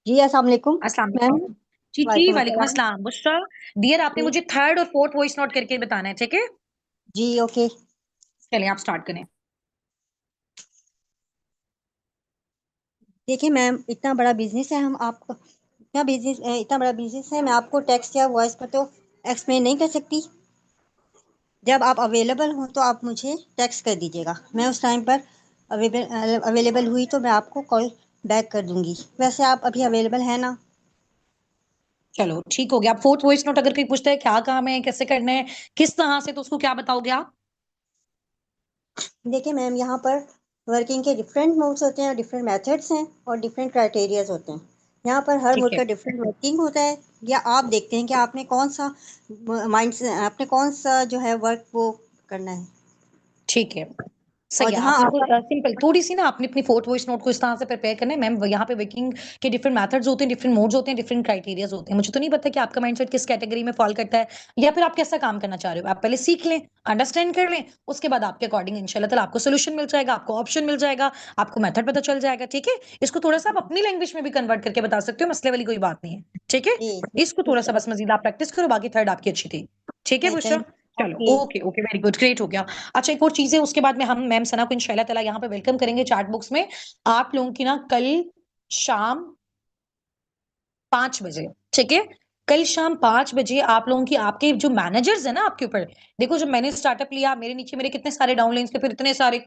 S4: जी अस्सलाम वालेकुम
S1: अस्सलाम
S4: मैम।
S1: वालेकुम। जी जी,
S4: वालेकुम
S1: वालेकुम
S4: अस्सलाम।
S1: अस्सलाम। बुशरा डियर, आपने
S4: जी
S1: मुझे थर्ड और फोर्थ वॉइस नोट करके बताना है, ठीक है?
S4: जी ओके।
S1: चलिए आप स्टार्ट करें।
S4: देखिए मैम, इतना बड़ा बिजनेस है, हम आपको इतना बड़ा बिजनेस है, मैं आपको टेक्स्ट या वॉइस पर तो एक्सप्लेन नहीं कर सकती। जब आप अवेलेबल हो तो आप मुझे टेक्स्ट कर दीजिएगा, मैं उस टाइम पर अवेलेबल हुई तो मैं आपको कॉल बैक कर दूंगी। वैसे आप अभी अवेलेबल है ना?
S1: चलो ठीक हो गया। आप फोर्थ वॉइस नोट अगर कोई पूछता है क्या काम है, कैसे करना है, किस तरह से, तो उसको क्या बताओगे आप?
S4: देखिए मैम, यहाँ पर वर्किंग के डिफरेंट मोड्स होते हैं और डिफरेंट मेथड्स हैं और डिफरेंट क्राइटेरियाज होते हैं। यहाँ पर हर
S1: ठीक
S4: मोड
S1: है,
S4: का डिफरेंट वर्किंग होता है। या आप देखते हैं कि आपने कौन सा माइंड से, आपने कौन सा जो है वर्क वो करना है।
S1: ठीक है,
S4: और
S1: सही है।
S4: जहाँ
S1: आप मेरे को
S4: आपका
S1: सिंपल थोड़ी सी ना, आपने अपनी फोर्थ वॉइस नोट को इस तरह से प्रिपेयर करना है मैम। यहाँ पे वर्किंग के डिफरेंट मेथड्स होते हैं, डिफरेंट मोड्स होते हैं, डिफरेंट क्राइटेरियाज होते हैं। मुझे तो नहीं पता कि आपका माइंडसेट किस कैटेगरी में फॉल करता है, या फिर आप कैसा काम करना चाह रहे हो। आप पहले सीख लें, अंडरस्टैंड कर लें, उसके बाद आपके अकॉर्डिंग इंशाल्लाह ताला आपको सोल्यूशन मिल जाएगा, आपको ऑप्शन मिल जाएगा, आपको मेथड पता चल जाएगा, ठीक है? इसको थोड़ा सा आप अपनी लैंग्वेज में भी कन्वर्ट करके बता सकते हो, मसले वाली कोई बात नहीं है, ठीक है?
S4: जी
S1: इसको
S4: ठीक
S1: थोड़ा सा
S4: है।
S1: बस मजीद आप प्रैक्टिस करो, बाकी थर्ड आपकी अच्छी थी, ठीक है
S4: ओके
S1: बुशरा?
S4: थैंक।
S1: चलो
S4: okay.
S1: Okay okay, very good, great हो गया। अच्छा एक और चीज है, उसके बाद में हम मैम सना को इंशाल्लाह ताला यहाँ पे वेलकम करेंगे चैट बुक्स में। आप लोगों की ना कल शाम 5 बजे, ठीक है? कल शाम 5 बजे आप लोगों की, आपके जो मैनेजर्स है ना आपके ऊपर, देखो जब मैंने स्टार्टअप लिया, मेरे नीचे मेरे कितने सारे डाउनलाइंस थे, फिर इतने सारे,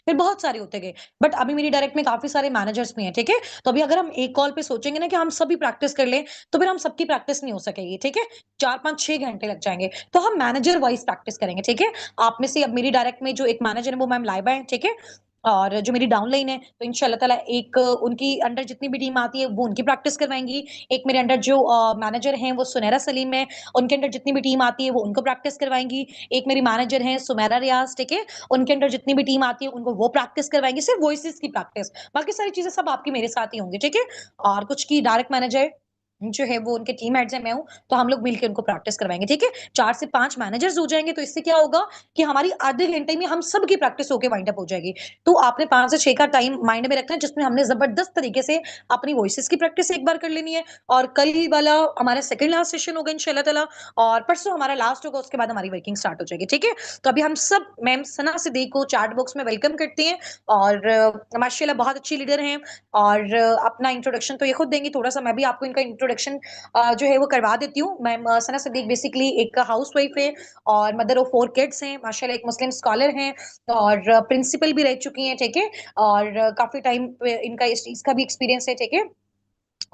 S1: फिर बहुत सारे होते गए। बट अभी मेरी डायरेक्ट में काफी सारे मैनेजर्स भी हैं, ठीक है? तो अभी अगर हम एक कॉल पे सोचेंगे ना कि हम सभी प्रैक्टिस कर लें, तो फिर हम सबकी प्रैक्टिस नहीं हो सकेगी, ठीक है? 4 5 6 घंटे लग जाएंगे। तो हम मैनेजर वाइज प्रैक्टिस करेंगे, ठीक है? आप में से अब मेरी डायरेक्ट में जो एक मैनेजर है वो मैम लाइबा है, ठीक है? और जो मेरी डाउनलाइन है, तो इंशाल्लाह ताला एक उनकी अंडर जितनी भी टीम आती है वो उनकी प्रैक्टिस करवाएंगी। एक मेरे अंडर जो मैनेजर हैं वो सुनैरा सलीम है, उनके अंडर जितनी भी टीम आती है वो उनको प्रैक्टिस करवाएंगी। एक मेरी मैनेजर हैं सुमेरा रियाज, ठीक है? उनके अंडर जितनी भी टीम आती है उनको वो प्रैक्टिस करवाएंगी, सिर्फ वॉइसेस की प्रैक्टिस। बाकी सारी चीजें सब आपकी मेरे साथ ही होंगी, ठीक है? और कुछ की डायरेक्ट मैनेजर जो है वो उनके टीम हेड्स है, मैं हूँ, तो हम लोग मिलकर उनको प्रैक्टिस करवाएंगे, ठीक है? 4 से 5 मैनेजर्स हो जाएंगे, तो इससे क्या होगा कि हमारी आधे घंटे में हम सब की प्रैक्टिस होकर वाइंड अप हो जाएगी। तो आपने 5 से 6 का टाइम माइंड में रखना है, जिसमें हमने जबरदस्त तरीके से अपनी वॉइसेस की प्रैक्टिस एक बार कर लेनी है। और कल ही वाला हमारा सेकंड लास्ट सेशन होगा इंशाल्लाह ताला, और परसों हमारा लास्ट होगा, उसके बाद हमारी वर्किंग स्टार्ट हो जाएगी, ठीक है? तो अभी हम सब मैम सना सिद्दीक को चैट बॉक्स में वेलकम करते हैं। और माशाल्लाह बहुत अच्छी लीडर हैं। और अपना इंट्रोडक्शन तो ये खुद देंगी, थोड़ा सा मैं भी आपको इनका इंट्रोडक्शन जो है वो करवा देती हूँ। मैम सना सिद्दीक बेसिकली एक हाउस वाइफ है और मदर ऑफ 4 किड्स हैं, माशाल्लाह एक मुस्लिम स्कॉलर हैं, और प्रिंसिपल भी रह चुकी हैं, ठीक है? और काफी टाइम इनका इस चीज का भी एक्सपीरियंस है, ठीक है?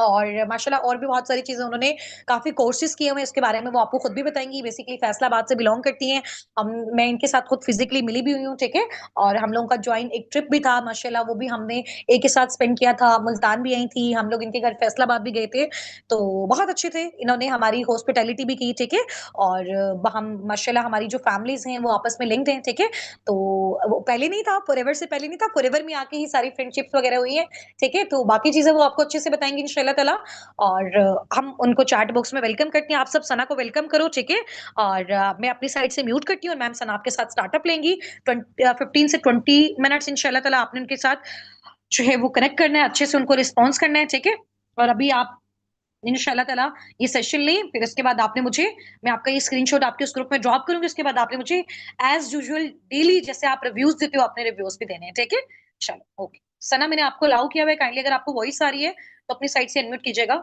S1: और माशाल्लाह और भी बहुत सारी चीजें उन्होंने काफी कोर्सेज किए हुए हैं, इसके बारे में वो आपको खुद भी बताएंगी। बेसिकली फैसलाबाद से बिलोंग करती हैं। हम मैं इनके साथ खुद फिजिकली मिली भी हुई हूँ, ठीक है? और हम लोगों का ज्वाइन एक ट्रिप भी था माशाल्लाह, वो भी हमने एक के साथ स्पेंड किया था। मुल्तान भी आई थी, हम लोग इनके घर फैसलाबाद भी गए थे, तो बहुत अच्छे थे। इन्होंने हमारी हॉस्पिटैलिटी भी की, ठीक है? और हम माशाल्लाह हमारी जो फैमिलीज हैं वो आपस में लिंक्ड हैं, ठीक है? तो वो पहले नहीं था, फॉरएवर से पहले नहीं था, फॉरएवर में आके ही सारी फ्रेंडशिप्स वगैरह हुई है, ठीक है? तो बाकी चीजें वो आपको अच्छे से बताएंगी इंशाल्लाह ताला। और हम उनको चैट बॉक्स में वेलकम करते हैं। आप सब सना को वेलकम करो, ठीक है? और मैं अपनी साइड से म्यूट करती हूँ, और मैम सना आपके साथ स्टार्टअप लेंगी। 15 से 20 मिनट्स इंशाल्लाह ताला आपने उनके साथ जो है वो कनेक्ट करना है, अच्छे से उनको रिस्पॉन्स करना है, ठीक है? और अभी आप इंशाल्लाह ताला ये सेशन लें, फिर उसके बाद आपने मुझे, मैं आपका ये स्क्रीनशॉट आपके उस ग्रुप में ड्रॉप करूंगी, उसके बाद आपने मुझे एज यूजुअल डेली जैसे आप रिव्यूज देते हो अपने रिव्यूज भी देने हैं, ठीक है? चलो ओके। सना, मैंने आपको अलाउ किया हुआ है, काइंडली अगर आपको वॉइस आ रही है तो अपनी साइड से अनम्यूट कीजिएगा।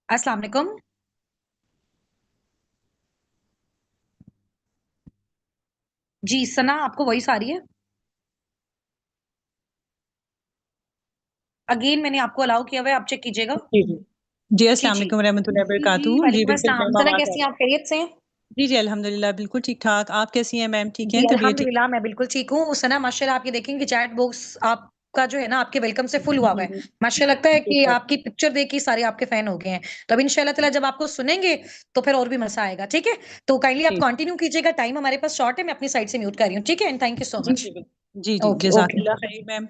S1: अस्सलाम वालेकुम। जी, सना आपको वॉइस आ रही है? अगेन मैंने आपको अलाउ किया हुआ है, आप चेक कीजिएगा।
S5: जी, जी। जी,
S1: जी,
S5: अस्सलाम
S1: जी।
S5: वालेकुम रहमतुल्लाहि
S1: जी, जी,
S5: बरकातहू। जी,
S1: वालेकुम
S5: बिल्कुल
S1: अस्सलाम।
S5: मैम
S1: सना
S5: आवाज़ आ
S1: कैसी
S5: रही
S1: हैं आप, खैरियत से हैं?
S5: जी, जी, अल्हम्दुलिल्लाह बिल्कुल ठीक-ठाक। आप कैसी हैं मैम, ठीक
S1: जी,
S5: हैं? तबीयत ठीक
S1: अल्हम्दुलिल्लाह मैं बिल्कुल ठीक हूँ। सना माशाल्लाह आप ये देखेंगे कि चैट बॉक्स आपका जो है ना आपके वेलकम से फुल हुआ हुआ
S5: हुँ,
S1: है।
S5: हुँ।
S1: माशाल्लाह लगता है
S5: जी,
S1: कि
S5: सर।
S1: आपकी पिक्चर देख के सारे आपके फैन हो गए हैं। तो अब इंशाल्लाह ताला जब आपको सुनेंगे तो फिर और भी मज़ा आएगा, ठीक है? तो काइंडली आप
S5: जी।
S1: कंटिन्यू कीजिएगा, टाइम हमारे पास शॉर्ट है, मैं अपनी साइड से म्यूट कर रही हूँ, ठीक है? एंड थैंक यू सो
S5: जी,
S1: मच।
S5: जी, जी, जी,
S1: ओके, ओके।
S5: जज़ाकल्लाह ख़ैर मैम।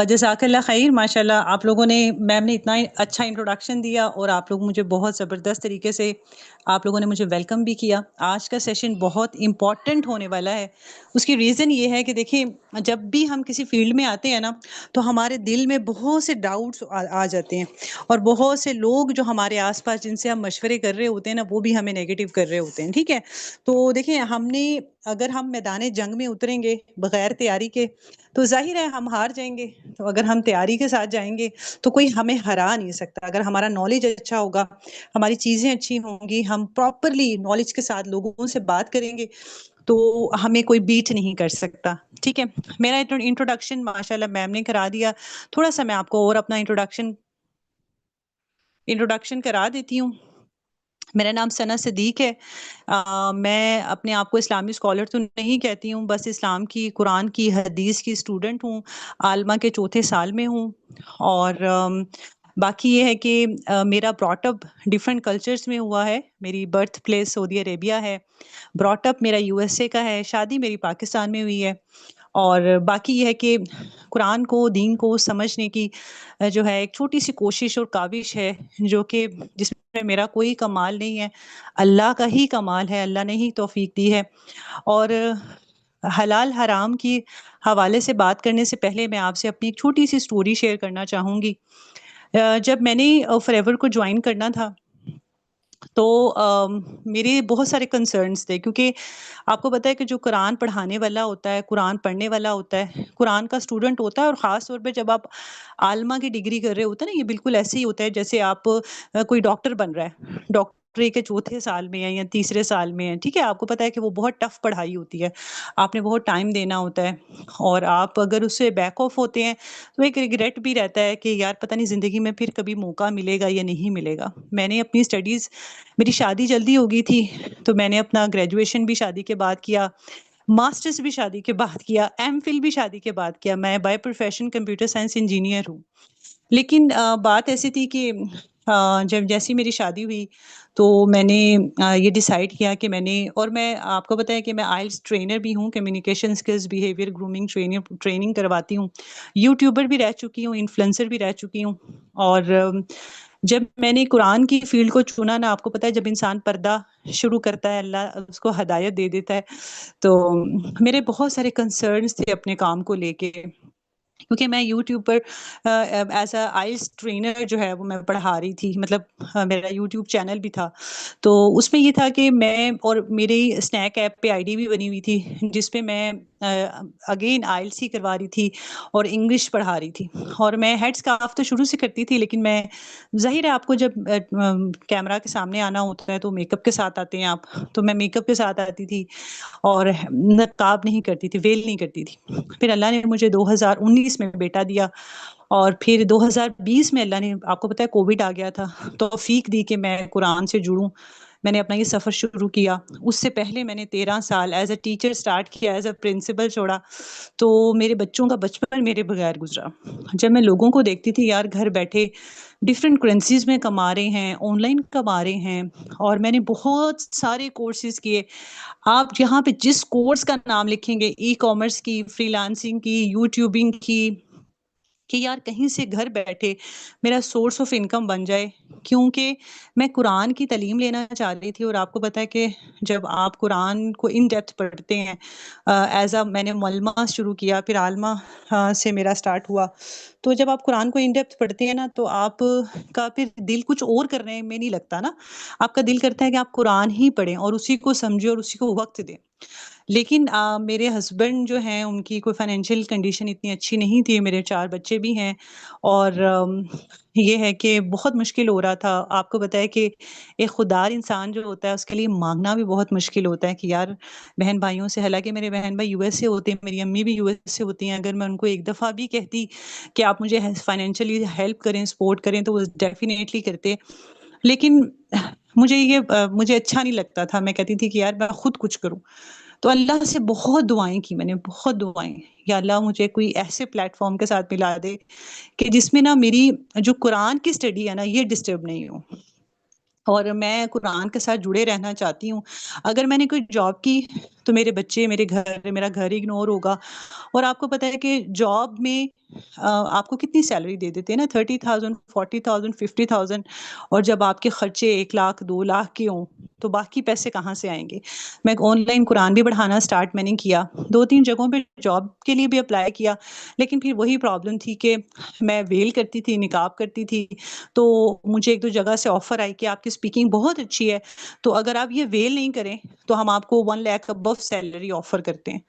S5: जज़ाकल्लाह ख़ैर माशाल्लाह आप लोगों ने मैम ने इतना अच्छा इंट्रोडक्शन दिया और आप लोग मुझे बहुत ज़बरदस्त तरीके से आप लोगों ने मुझे वेलकम भी किया। आज का सेशन बहुत इम्पोर्टेंट होने वाला है। उसकी रीज़न ये है कि देखिए, जब भी हम किसी फ़ील्ड में आते हैं ना, तो हमारे दिल में बहुत से डाउट्स आ जाते हैं और बहुत से लोग जो हमारे आस-पास जिनसे हम मशवरे कर रहे होते हैं ना, वो भी हमें नेगेटिव कर रहे होते हैं, ठीक है? तो देखिए, अगर हम मैदान जंग में उतरेंगे बगैर तैयारी के, तो ज़ाहिर है हम हार जाएँगे। तो अगर हम तैयारी के साथ जाएँगे, तो कोई हमें हरा नहीं सकता। अगर हमारा नॉलेज अच्छा होगा, हमारी चीज़ें अच्छी होंगी, हम प्रॉपरली नॉलेज के साथ लोगों से बात करेंगे, तो हमें कोई बीट नहीं कर सकता, ठीक है? मेरा इंट्रोडक्शन माशाल्लाह मैम ने करा दिया। थोड़ा-सा मैं आपको और अपना इंट्रोडक्शन करा देती हूँ। मेरा नाम सना सिद्दीक है। मैं अपने आप को इस्लामी स्कॉलर तो नहीं कहती हूँ, बस इस्लाम की, कुरान की, हदीस की स्टूडेंट हूँ। आलमा के चौथे साल में हूँ और बाकी ये है कि मेरा ब्रॉट अप डिफरेंट कल्चर्स में हुआ है। मेरी बर्थ प्लेस सऊदी अरेबिया है। ब्रॉट अप मेरा यूएसए का है। शादी मेरी पाकिस्तान में हुई है। और बाकी ये है कि कुरान को, दीन को समझने की जो है एक छोटी-सी कोशिश और काविश है, जो कि जिसमें मेरा कोई कमाल नहीं है, अल्लाह का ही कमाल है, अल्लाह ने ही तौफ़ीक दी है। और हलाल हराम की हवाले से बात करने से पहले मैं आपसे अपनी एक छोटी-सी स्टोरी शेयर करना चाहूँगी। जब मैंने फ़ॉरएवर को जॉइन करना था, तो मेरे बहुत सारे कंसर्न्स थे क्योंकि आपको पता है कि जो कुरान पढ़ाने वाला होता है, कुरान पढ़ने वाला होता है, कुरान का स्टूडेंट होता है और ख़ास तौर पे जब आप आलिमा की डिग्री कर रहे होते हैं ना, ये बिल्कुल ऐसे ही होता है जैसे आप कोई डॉक्टर बन रहा है। डॉक्टरी के चौथे साल में है या तीसरे साल में है, ठीक है? आपको पता है कि वो बहुत टफ़ पढ़ाई होती है। आपने बहुत टाइम देना होता है और आप अगर उससे बैक ऑफ होते हैं, तो एक रिग्रेट भी रहता है कि यार पता नहीं ज़िंदगी में फिर कभी मौका मिलेगा या नहीं मिलेगा। मैंने अपनी स्टडीज़ मेरी शादी जल्दी हो गई थी, तो मैंने अपना ग्रेजुएशन भी शादी के बाद किया, मास्टर्स भी शादी के बाद किया, एमफिल भी शादी के बाद किया। मैं by profession computer science engineer हूँ। लेकिन बात ऐसी थी कि जब जैसे ही मेरी शादी हुई, तो मैंने ये डिसाइड किया कि मैं आपको पता है कि मैं आइल्स ट्रेनर भी हूँ, communication skills, behaviour grooming training करवाती हूँ। यूट्यूबर भी रह चुकी हूँ, इन्फ्लुएंसर भी रह चुकी हूँ और जब मैंने कुरान की फ़ील्ड को चुना ना, आपको पता है जब इंसान पर्दा शुरू करता है, अल्लाह उसको हिदायत दे देता है। तो मेरे बहुत सारे कंसर्न्स थे अपने काम को लेके। क्योंकि मैं यूट्यूब पर एज़ अ आइल्स ट्रेनर जो है वो मैं पढ़ा रही थी मतलब मेरा यूट्यूब चैनल भी था। तो उसमें ये था कि मैं और मेरी स्नैक ऐप पे आईडी भी बनी हुई थी जिस पे मैं अगेन आइल्स ही करवा रही थी और इंग्लिश पढ़ा रही थी। और मैं हेड स्कार्फ तो शुरू से करती थी लेकिन मैं ज़ाहिर है आपको जब कैमरा के सामने आना होता है तो मेकअप के साथ आते हैं आप, तो मैं मेकअप के साथ आती थी और नकाब नहीं करती थी, वेल नहीं करती थी। फिर अल्लाह ने मुझे 2019 में बेटा दिया और फिर 2020 में अल्लाह ने आपको पता है कोविड आ गया था, तौफ़ीक दी कि मैं कुरान से जुड़ूँ। मैंने अपना ये सफ़र शुरू किया। उससे पहले मैंने 13 साल एज़ अ टीचर स्टार्ट किया, एज़ अ प्रिंसिपल छोड़ा, तो मेरे बच्चों का बचपन मेरे बगैर गुज़रा। जब मैं लोगों को देखती थी यार घर बैठे डिफरेंट करेंसीज़ में कमा रहे हैं, ऑनलाइन कमा रहे हैं और मैंने बहुत सारे कोर्सेज़ किए। आप यहाँ पे जिस कोर्स का नाम लिखेंगे ई-कॉमर्स की, फ्रीलांसिंग की, यूट्यूबिंग की, कि यार कहीं से घर बैठे मेरा सोर्स ऑफ इनकम बन जाए क्योंकि मैं कुरान की तालीम लेना चाह रही थी और आपको पता है कि जब आप कुरान को इन डेप्थ पढ़ते हैं एज़ अ मैंने मलमा शुरू किया फिर आलमा से मेरा स्टार्ट हुआ। तो जब आप कुरान को इन डेप्थ पढ़ते हैं ना तो आप का फिर दिल कुछ और करने में नहीं लगता ना, आपका दिल करता है कि आप कुरान ही पढ़ें और उसी को समझें और उसी को वक़्त दें। लेकिन मेरे हस्बैंड जो हैं उनकी कोई फाइनेंशियल कंडीशन इतनी अच्छी नहीं थी, मेरे 4 बच्चे भी हैं और ये है कि बहुत मुश्किल हो रहा था। आपको पता है कि एक खुददार इंसान जो होता है उसके लिए माँगना भी बहुत मुश्किल होता है कि यार बहन-भाइयों से, हालाँकि मेरे बहन-भाई यूएस से होते हैं, मेरी अम्मी भी यूएस से होती हैं, अगर मैं उनको एक दफ़ा भी कहती कि आप मुझे फाइनेंशियली हेल्प करें, सपोर्ट करें तो वो डेफ़िनेटली करते। लेकिन मुझे अच्छा नहीं लगता था, मैं कहती थी कि यार मैं खुद कुछ करूँ। तो अल्लाह से बहुत दुआएँ की मैंने, बहुत दुआएँ, या अल्लाह मुझे कोई ऐसे प्लेटफ़ॉर्म के साथ मिला दे कि जिसमें ना मेरी जो कुरान की स्टडी है ना, ये डिस्टर्ब नहीं हो। और मैं कुरान के साथ जुड़े रहना चाहती हूँ। अगर मैंने कोई जॉब की, तो मेरे बच्चे, मेरा घर इग्नोर होगा। और आपको पता है कि जॉब में आपको कितनी सैलरी दे देते हैं ना, 30,000, 40,000, 50,000, और जब आपके खर्चे 1 लाख, 2 लाख के हों, तो बाकी पैसे कहाँ से आएँगे? मैं ऑनलाइन कुरान भी पढ़ाना स्टार्ट मैंने किया। 2-3 जगहों पे जॉब के लिए भी अप्लाई किया, लेकिन फिर वही प्रॉब्लम थी कि मैं वेल करती थी, निकाब करती थी, तो मुझे 1-2 जगह से ऑफ़र आई कि आपकी स्पीकिंग बहुत अच्छी है, तो अगर आप ये वेल नहीं करें, तो हम आपको 1 लाख अबव सैलरी ऑफ़र करते हैं।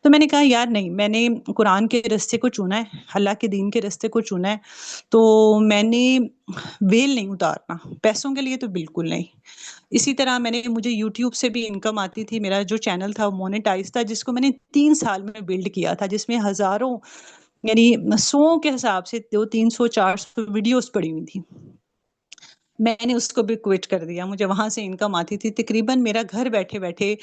S5: तो मैंने कहा यार नहीं, मैंने कुरान के रास्ते को चुना है, अल्लाह के दीन के रास्ते को चुना है, तो मैंने वेल नहीं उतारना, पैसों के लिए तो बिल्कुल नहीं। इसी तरह मुझे यूट्यूब से भी इनकम आती थी, मेरा जो चैनल था वो मोनेटाइज़ था, जिसको मैंने 3 साल में बिल्ड किया था, जिसमें हज़ारों, यानी 100 के हिसाब से दो 300, 400 वीडियोज़ पड़ी हुई थी। मैंने उसको भी क्विट कर दिया, मुझे वहाँ से इनकम आती थी, तकरीबन मेरा घर बैठे-बैठे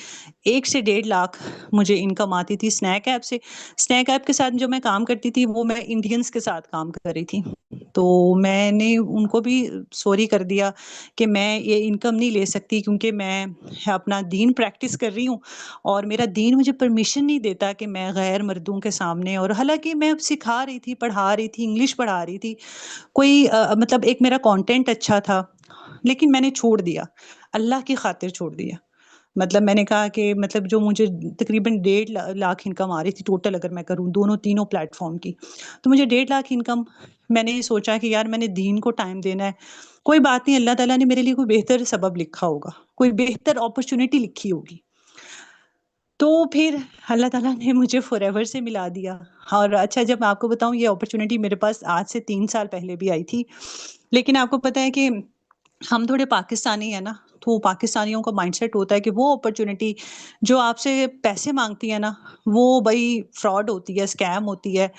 S5: 1 से 1.5 लाख मुझे इनकम आती थी स्नैक ऐप से। स्नैक ऐप के साथ जो मैं काम करती थी, वो मैं इंडियंस के साथ काम कर रही थी। तो मैंने उनको भी सॉरी कर दिया कि मैं ये इनकम नहीं ले सकती, क्योंकि मैं अपना दीन प्रैक्टिस कर रही हूँ और मेरा दीन मुझे परमिशन नहीं देता कि मैं गैर मर्दों के सामने, और हालाँकि मैं सिखा रही थी, पढ़ा रही थी, इंग्लिश पढ़ा रही थी। मतलब एक मेरा कंटेंट अच्छा था, लेकिन मैंने छोड़ दिया, अल्लाह की खातिर छोड़ दिया। मतलब मैंने कहा कि मतलब जो मुझे तकरीबन 1.5 लाख इनकम आ रही थी टोटल, अगर मैं करूँ दोनों तीनों प्लेटफ़ॉर्म की, तो मुझे 1.5 लाख इनकम, मैंने ये सोचा कि यार मैंने दीन को टाइम देना है। कोई बात नहीं, अल्लाह ताला ने मेरे लिए कोई बेहतर सबब लिखा होगा, कोई बेहतर अपॉर्च्युनिटी लिखी होगी। तो फिर अल्लाह ताला ने मुझे फ़ॉरएवर से मिला दिया। और अच्छा, जब मैं आपको बताऊँ, ये अपॉर्च्युनिटी मेरे पास आज से 3 साल पहले भी आई थी। लेकिन आपको पता है कि हम थोड़े पाकिस्तानी हैं ना, तो पाकिस्तानियों का माइंडसेट होता है कि वो अपॉर्च्युनिटी जो आपसे पैसे माँगती है ना, वो भई फ्रॉड होती है, स्कैम होती है।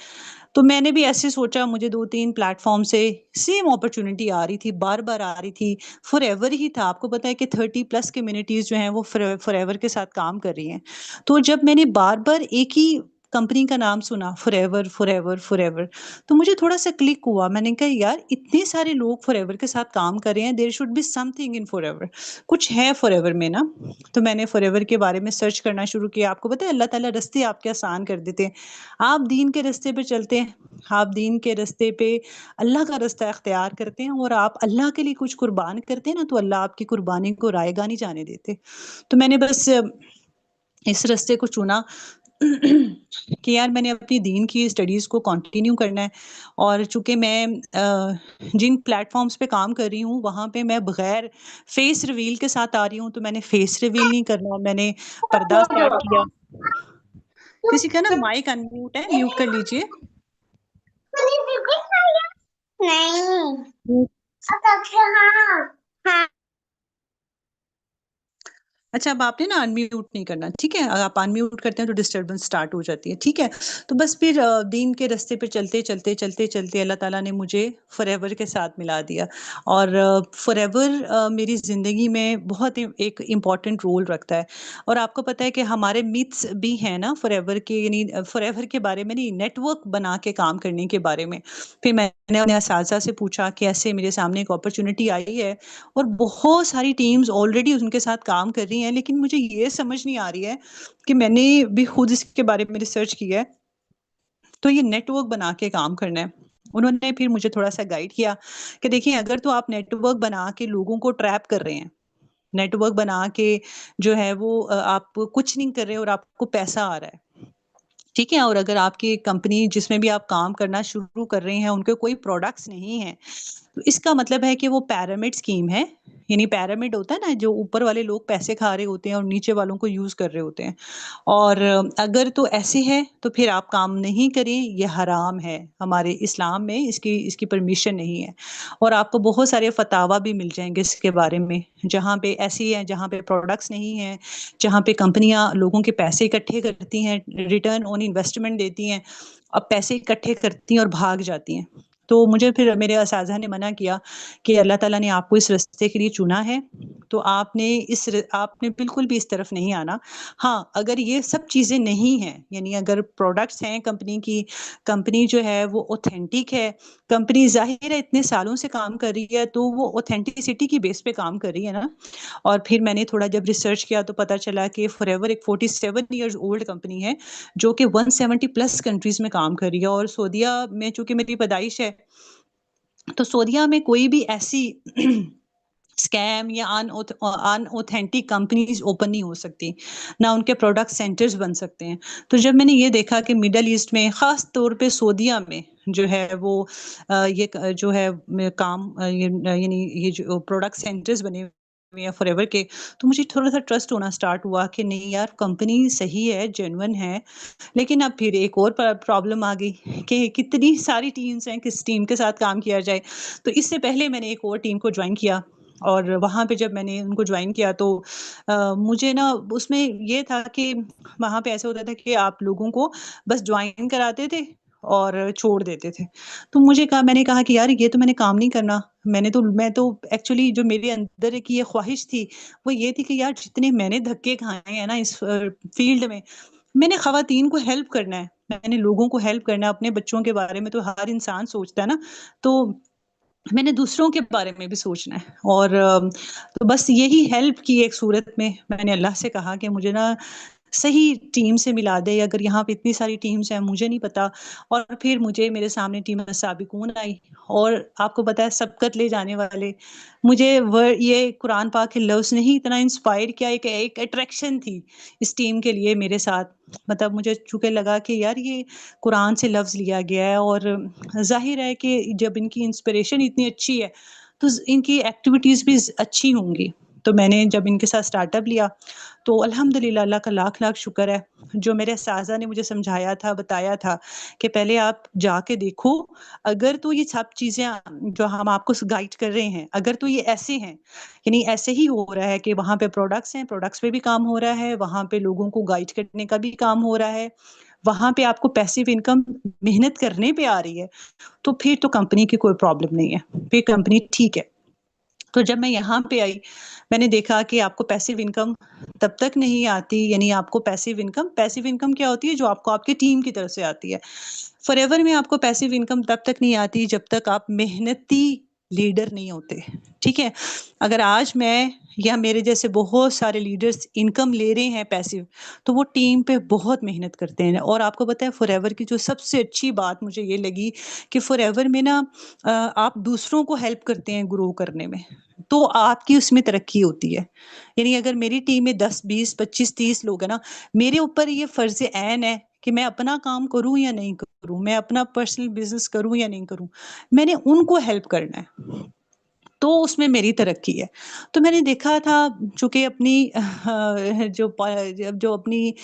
S5: तो मैंने भी ऐसे सोचा, मुझे 2-3 प्लेटफ़ॉर्म से सेम अपॉर्च्युनिटी आ रही थी, बार-बार आ रही थी, फॉरएवर ही था। आपको पता है कि 30 प्लस कम्युनिटीज़ जो हैं वो फॉरएवर के साथ काम कर रही हैं। तो जब मैंने बार-बार एक ही कंपनी का नाम सुना, फॉरएवर, फॉरएवर, फॉरएवर, तो मुझे थोड़ा-सा क्लिक हुआ। मैंने कहा यार इतने सारे लोग फॉरएवर के साथ काम कर रहे हैं, there should be something in forever, कुछ है फॉरएवर में ना। तो मैंने फॉरएवर के बारे में सर्च करना शुरू किया। आपको पता है अल्लाह ताला रास्ते आपके आसान कर देते हैं। आप दीन के रास्ते पे चलते हैं, आप दीन के रास्ते पे अल्लाह का रास्ता इख्तियार करते हैं और आप अल्लाह के लिए कुछ कुर्बान करते हैं ना, तो अल्लाह आपकी कुर्बानी को रायगा नहीं जाने देते। तो मैंने बस इस रास्ते को चुना कि यार मैंने अपनी दीन की स्टडीज़ को कंटिन्यू करना है। और चूँकि मैं जिन प्लेटफ़ॉर्म्स पे काम कर रही हूँ, वहाँ पे मैं बगैर फेस रिवील के साथ आ रही हूँ, तो मैंने फेस रिवील नहीं करना, मैंने पर्दा स्टार्ट किया। किसी का ना माइक अनम्यूट है, म्यूट कर लीजिए।
S6: नहीं। हाँ।
S5: अच्छा, अब आपने ना अनम्यूट नहीं करना, ठीक है? अगर आप अनम्यूट करते हैं तो डिस्टर्बेंस स्टार्ट हो जाती है, ठीक है? तो बस फिर दीन के रास्ते पे चलते अल्लाह ताला ने मुझे फॉरएवर के साथ मिला दिया। और फॉरएवर मेरी ज़िंदगी में बहुत ही एक इम्पोर्टेंट रोल रखता है। और आपको पता है कि हमारे मिथ्स भी हैं ना फॉरएवर के, यानी फॉरएवर के बारे में नहीं, नेटवर्क बना के काम करने के बारे में। फिर मैंने अपने असातिज़ा से पूछा कि ऐसे मेरे सामने एक अपॉर्च्युनिटी आई है और बहुत सारी टीम्स ऑलरेडी उनके साथ काम कर रही हैं, लेकिन मुझे ये समझ नहीं आ रही है कि मैंने भी खुद इसके बारे में रिसर्च किया है, तो ये नेटवर्क बना के काम करना है। उन्होंने फिर मुझे थोड़ा-सा गाइड किया कि देखिए, अगर तो आप नेटवर्क बना के लोगों को ट्रैप कर रहे हैं, नेटवर्क बना के जो है वो आप कुछ नहीं कर रहे और आपको पैसा आ रहा है, ठीक है? और अगर आपकी कंपनी जिसमें भी आप काम करना शुरू कर रहे हैं, उनके कोई प्रोडक्ट्स नहीं हैं, तो इसका मतलब है कि वो पिरामिड स्कीम है। यानी पिरामिड होता है ना, जो ऊपर वाले लोग पैसे खा रहे होते हैं और नीचे वालों को यूज़ कर रहे होते हैं। और अगर तो ऐसे है तो फिर आप काम नहीं करें, ये हराम है। हमारे इस्लाम में इसकी परमिशन नहीं है। और आपको बहुत सारे फतावा भी मिल जाएँगे इसके बारे में, जहाँ पे ऐसी है, जहाँ पे प्रोडक्ट्स नहीं हैं, जहाँ पे कंपनियाँ लोगों के पैसे इकट्ठे करती हैं, रिटर्न ऑन इन्वेस्टमेंट देती हैं, अब पैसे इकट्ठे करती हैं और भाग जाती हैं। तो मुझे फिर मेरे असाज़ा ने मना किया कि अल्लाह ताला ने आपको इस रास्ते के लिए चुना है, तो आपने बिल्कुल भी इस तरफ नहीं आना। हाँ, अगर ये सब चीज़ें नहीं हैं, यानी अगर प्रोडक्ट्स हैं कंपनी की, कंपनी जो है वो ऑथेंटिक है, कंपनी ज़ाहिर है इतने सालों से काम कर रही है, तो वो ऑथेंटिसिटी की बेस पे काम कर रही है ना। और फिर मैंने थोड़ा जब रिसर्च किया तो पता चला कि फॉरएवर एक 47 इयर्स ओल्ड कंपनी है, जो कि 170 प्लस कंट्रीज़ में काम कर रही है। और सऊदीया में चूँकि मेरी पैदाइश है, तो सऊदीया में कोई भी ऐसी स्कैम या अनऑथेंटिक कंपनीज़ ओपन नहीं हो सकती, ना उनके प्रोडक्ट सेंटर्स बन सकते हैं। तो जब मैंने ये देखा कि मिडल ईस्ट में, ख़ास तौर पे सऊदीया में जो है वो ये जो है काम यानी ये जो प्रोडक्ट सेंटर्स बने हुए हैं फॉरएवर के, तो मुझे थोड़ा-सा ट्रस्ट होना स्टार्ट हुआ कि नहीं यार, कंपनी सही है, जेन्युइन है। लेकिन अब फिर एक और प्रॉब्लम आ गई कि कितनी सारी टीम्स हैं, किस टीम के साथ काम किया जाए। तो इससे पहले मैंने एक और टीम को जॉइन किया, और वहाँ पे जब मैंने उनको जॉइन किया तो मुझे ना उसमें ये था कि वहाँ पे ऐसा होता था कि आप लोगों को बस जॉइन कराते थे और छोड़ देते थे। तो मैंने कहा कि यार, ये तो मैंने काम नहीं करना। मैं तो एक्चुअली जो मेरे अंदर की ये ख्वाहिश थी, वो ये थी कि यार, जितने मैंने धक्के खाए हैं ना इस फील्ड में, मैंने ख़वातीन को हेल्प करना है, मैंने लोगों को हेल्प करना है, अपने बच्चों के बारे में तो हर इंसान सोचता है ना, तो मैंने दूसरों के बारे में भी सोचना है। और तो बस यही हेल्प की एक सूरत में मैंने अल्लाह से कहा कि मुझे ना सही टीम से मिला दे, अगर यहाँ पे इतनी सारी टीम्स हैं, मुझे नहीं पता। और फिर मुझे मेरे सामने टीम साबिकून आई, और आपको पता है सबकत ले जाने वाले, मुझे ये कुरान पाक के लफ्ज़ ने ही इतना इंस्पायर किया, एक अट्रैक्शन थी इस टीम के लिए मेरे साथ। मतलब मुझे चूँकि लगा कि यार, ये कुरान से लफ्ज़ लिया गया है, और ज़ाहिर है कि जब इनकी इंस्पिरेशन इतनी अच्छी है, तो इनकी एक्टिविटीज़ भी अच्छी होंगी। तो मैंने जब इनके साथ स्टार्टअप लिया, तो अल्हम्दुलिल्लाह, अल्लाह का लाख-लाख शुक्र है, जो मेरे साज़ा ने मुझे समझाया था, बताया था कि पहले आप जाके देखो, अगर तो ये सब चीज़ें जो हम आपको गाइड कर रहे हैं, अगर तो ये ऐसे हैं, यानी ऐसे ही हो रहा है कि वहाँ पे प्रोडक्ट्स हैं, प्रोडक्ट्स पे भी काम हो रहा है, वहाँ पे लोगों को गाइड करने का भी काम हो रहा है, वहाँ पे आपको पैसिव इनकम मेहनत करने पे आ रही है, तो फिर तो कंपनी की कोई प्रॉब्लम नहीं है, फिर कंपनी ठीक है। तो जब मैं यहाँ पे आई, मैंने देखा कि आपको पैसिव इनकम तब तक नहीं आती, यानी आपको पैसिव इनकम क्या होती है? जो आपको आपकी टीम की तरफ से आती है। फॉरएवर में आपको पैसिव इनकम तब तक नहीं आती जब तक आप मेहनती लीडर नहीं होते, ठीक है? अगर आज मैं या मेरे जैसे बहुत सारे लीडर्स इनकम ले रहे हैं पैसिव, तो वो टीम पे बहुत मेहनत करते हैं। और आपको पता है, फॉरएवर की जो सबसे अच्छी बात मुझे ये लगी कि फॉरएवर में ना आप दूसरों को हेल्प करते हैं ग्रो करने में, तो आपकी उसमें तरक्की होती है। यानी अगर मेरी टीम में 10, 20, 25, 30 लोग हैं ना, मेरे ऊपर ये फ़र्ज़ ऐन है कि मैं अपना काम करूँ या नहीं करूँ, मैं अपना पर्सनल बिज़नेस करूँ या नहीं करूँ, मैंने उनको हेल्प करना है। तो उसमें मेरी तरक्की है। तो मैंने देखा था, चूँकि अपनी जो अपनी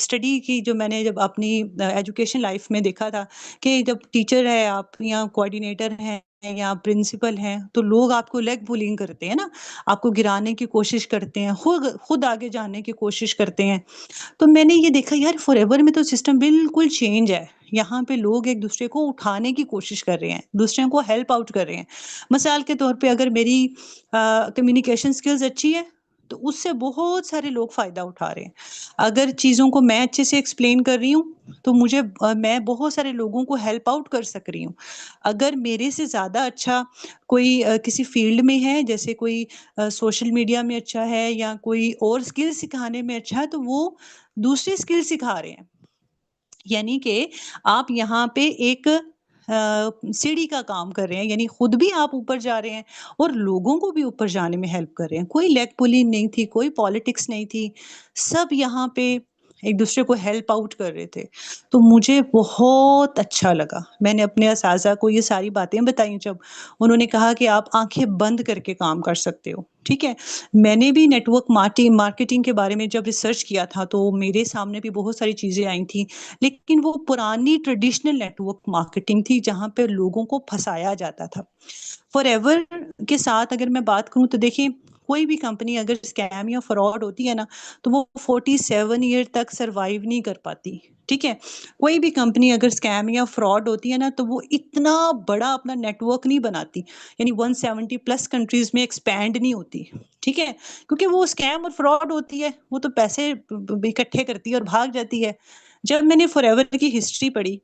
S5: स्टडी की, जो मैंने जब अपनी एजुकेशन लाइफ़ में देखा था कि जब टीचर है आप, या कोऑर्डिनेटर हैं, या प्रिंसिपल हैं, तो लोग आपको लेग पुलिंग करते हैं ना, आपको गिराने की कोशिश करते हैं, खुद आगे जाने की कोशिश करते हैं। तो मैंने ये देखा, यार, फॉरएवर में तो सिस्टम बिल्कुल चेंज है। यहाँ पे लोग एक-दूसरे को उठाने की कोशिश कर रहे हैं, दूसरों को हेल्प आउट कर रहे हैं। मिसाल के तौर पे, अगर मेरी कम्युनिकेशन स्किल्स अच्छी है, तो उससे बहुत सारे लोग फ़ायदा उठा रहे हैं। अगर चीज़ों को मैं अच्छे से एक्सप्लेन कर रही हूँ, तो मैं बहुत सारे लोगों को हेल्प आउट कर सक रही हूँ। अगर मेरे से ज़्यादा अच्छा कोई किसी फ़ील्ड में है, जैसे कोई सोशल मीडिया में अच्छा है, या कोई और स्किल सिखाने में अच्छा है, तो वो दूसरी स्किल सिखा रहे हैं। यानी कि आप यहाँ पे एक सीढ़ी का काम कर रहे हैं, यानी खुद भी आप ऊपर जा रहे हैं और लोगों को भी ऊपर जाने में हेल्प कर रहे हैं। कोई लेग पुलिंग नहीं थी, कोई पॉलिटिक्स नहीं थी। सब यहाँ पे एक दूसरे को हेल्प आउट कर रहे थे। तो मुझे बहुत अच्छा लगा। मैंने अपने असाज़ा को ये सारी बातें बताई जब उन्होंने कहा कि आप आँखें बंद करके काम कर सकते हो, ठीक है? मैंने भी नेटवर्क मार्केटिंग के बारे में जब रिसर्च किया था तो मेरे सामने भी बहुत सारी चीज़ें आई थी, लेकिन वो पुरानी ट्रेडिशनल नेटवर्क मार्केटिंग थी जहाँ पे लोगों को फँसाया जाता था। फॉरएवर के साथ अगर मैं बात करूँ तो देखिए कोई भी कंपनी अगर स्कैम या फ्रॉड होती है ना, तो वो 47 ईयर तक सर्वाइव नहीं कर पाती, ठीक है? कोई भी कंपनी अगर स्कैम या फ्रॉड होती है ना, तो वो इतना बड़ा अपना नेटवर्क नहीं बनाती, यानी 170 प्लस कंट्रीज़ में एक्सपैंड नहीं होती, ठीक है? क्योंकि वो स्कैम और फ्रॉड होती है, वो तो पैसे इकट्ठे करती है और भाग जाती है। जब मैंने फॉरएवर की हिस्ट्री पढ़ी,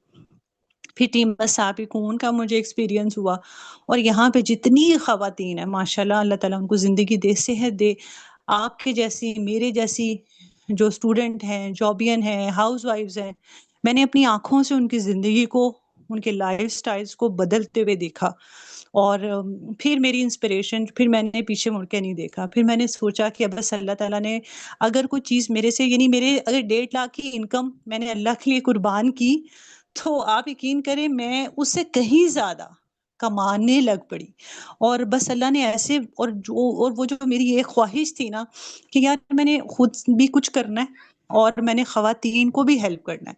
S5: फिर टीम साबिकून का मुझे एक्सपीरियंस हुआ और यहाँ पे जितनी ख़वातीन हैं माशाल्लाह अल्लाह ताला उनको ज़िंदगी दे, सेहत दे, आपके जैसी, मेरे जैसी जो स्टूडेंट हैं, जॉबियन हैं, हाउसवाइफ्स हैं, मैंने अपनी आँखों से उनकी ज़िंदगी को, उनके लाइफ़स्टाइल्स को बदलते हुए देखा और फिर मेरी इंस्पिरेशन फिर मैंने पीछे मुड़ के नहीं देखा। फिर मैंने सोचा कि अब बस अल्लाह ताला ने अगर कोई चीज़ मेरे से यानी मेरे अगर 1.5 लाख की इनकम मैंने अल्लाह के लिए कुर्बान की, तो आप यकीन करें मैं उससे कहीं ज़्यादा कमाने लग पड़ी और बस अल्लाह ने ऐसे और वो जो मेरी ये ख्वाहिश थी ना कि यार मैंने खुद भी कुछ करना है और मैंने ख़वातीन को भी हेल्प करना है।